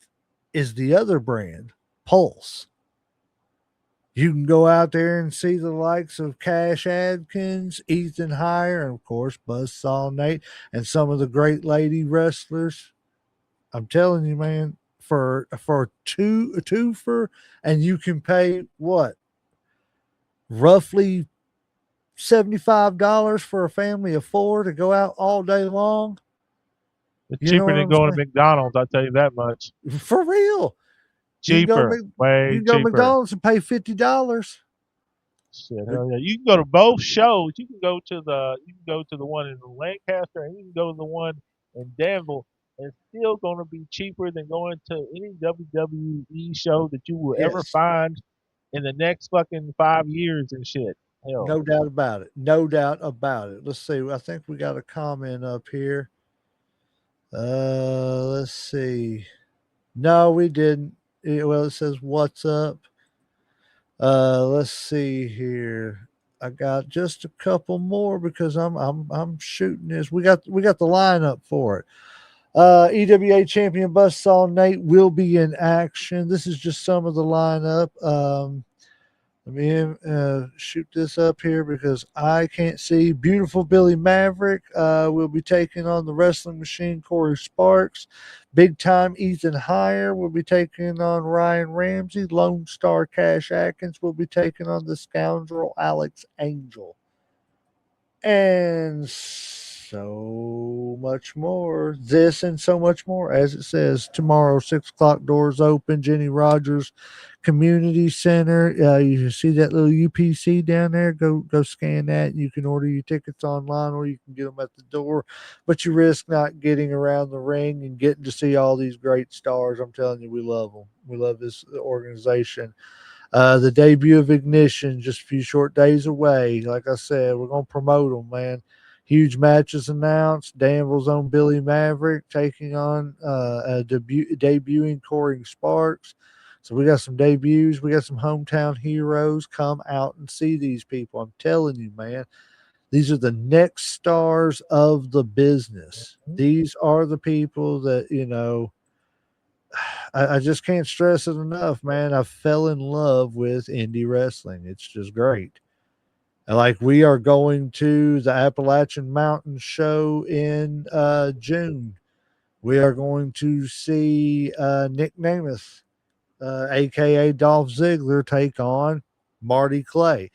is the other brand, Pulse. You can go out there and see the likes of Cash Adkins, Ethan Heyer, and of course Buzzsaw Nate, and some of the great lady wrestlers. I'm telling you, man, for a twofer, and you can pay what? Roughly $75 for a family of 4 to go out all day long. It's cheaper than going to McDonald's, I'll tell you that much. For real. Cheaper. Way you can go to cheaper. McDonald's and pay $50. Shit, hell yeah. You can go to both shows. You can go to the one in Lancaster, and you can go to the one in Danville. And it's still gonna be cheaper than going to any WWE show that you will ever find in the next fucking 5 years and shit. Hell. No doubt about it. No doubt about it. Let's see. I think we got a comment up here. Let's see. No, we didn't. Well, it says what's up. Let's see here. I got just a couple more because I'm shooting this. We got the lineup for it. EWA champion Buzzsaw Nate will be in action. This is just some of the lineup. Let me shoot this up here because I can't see. Beautiful Billy Maverick will be taking on the Wrestling Machine Corey Sparks. Big Time Ethan Heyer will be taking on Ryan Ramsey. Lone Star Cash Atkins will be taking on the Scoundrel Alex Angel. And so much more. This and so much more. As it says, tomorrow, 6 o'clock, doors open. Jenny Rogers Community Center. You see that little UPC down there? Go scan that. You can order your tickets online or you can get them at the door. But you risk not getting around the ring and getting to see all these great stars. I'm telling you, we love them. We love this organization. The debut of Ignition just a few short days away. Like I said, we're going to promote them, man. Huge matches announced. Danville's own Billy Maverick taking on debuting Corey Sparks. So we got some debuts. We got some hometown heroes. Come out and see these people. I'm telling you, man. These are the next stars of the business. These are the people that, I just can't stress it enough, man. I fell in love with indie wrestling. It's just great. And like we are going to the Appalachian Mountain Show in June. We are going to see Nick Namath, aka Dolph Ziggler, take on Marty Clay,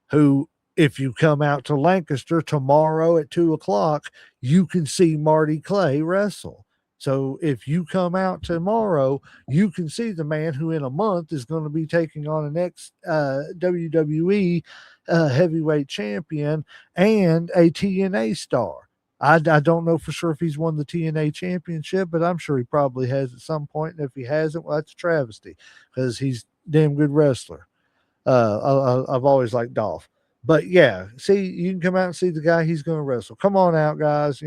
who, if you come out to Lancaster tomorrow at 2 o'clock, you can see Marty Clay wrestle. So if you come out tomorrow, you can see the man who in a month is going to be taking on an ex WWE heavyweight champion and a TNA star. I don't know for sure if he's won the TNA championship, but I'm sure he probably has at some point. And if he hasn't, well, that's a travesty because he's a damn good wrestler. I've always liked Dolph. But yeah, see, you can come out and see the guy he's going to wrestle. Come on out, guys.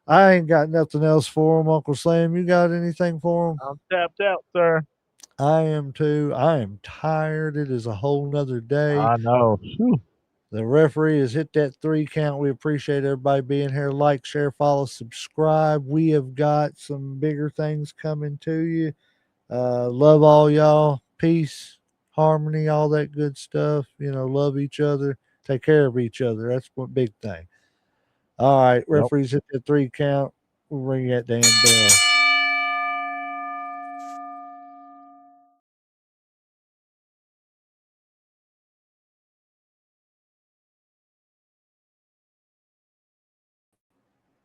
I ain't got nothing else for him. Uncle Sam, you got anything for him? I'm tapped out, sir. I am too. I am tired. It is a whole nother day. I know. Whew. The referee has hit that 3 count. We appreciate everybody being here. Like, share, follow, subscribe. We have got some bigger things coming to you. Love all y'all. Peace, harmony, all that good stuff. Love each other. Take care of each other. That's one big thing. All right, referees hit the 3 count. We'll ring that damn bell.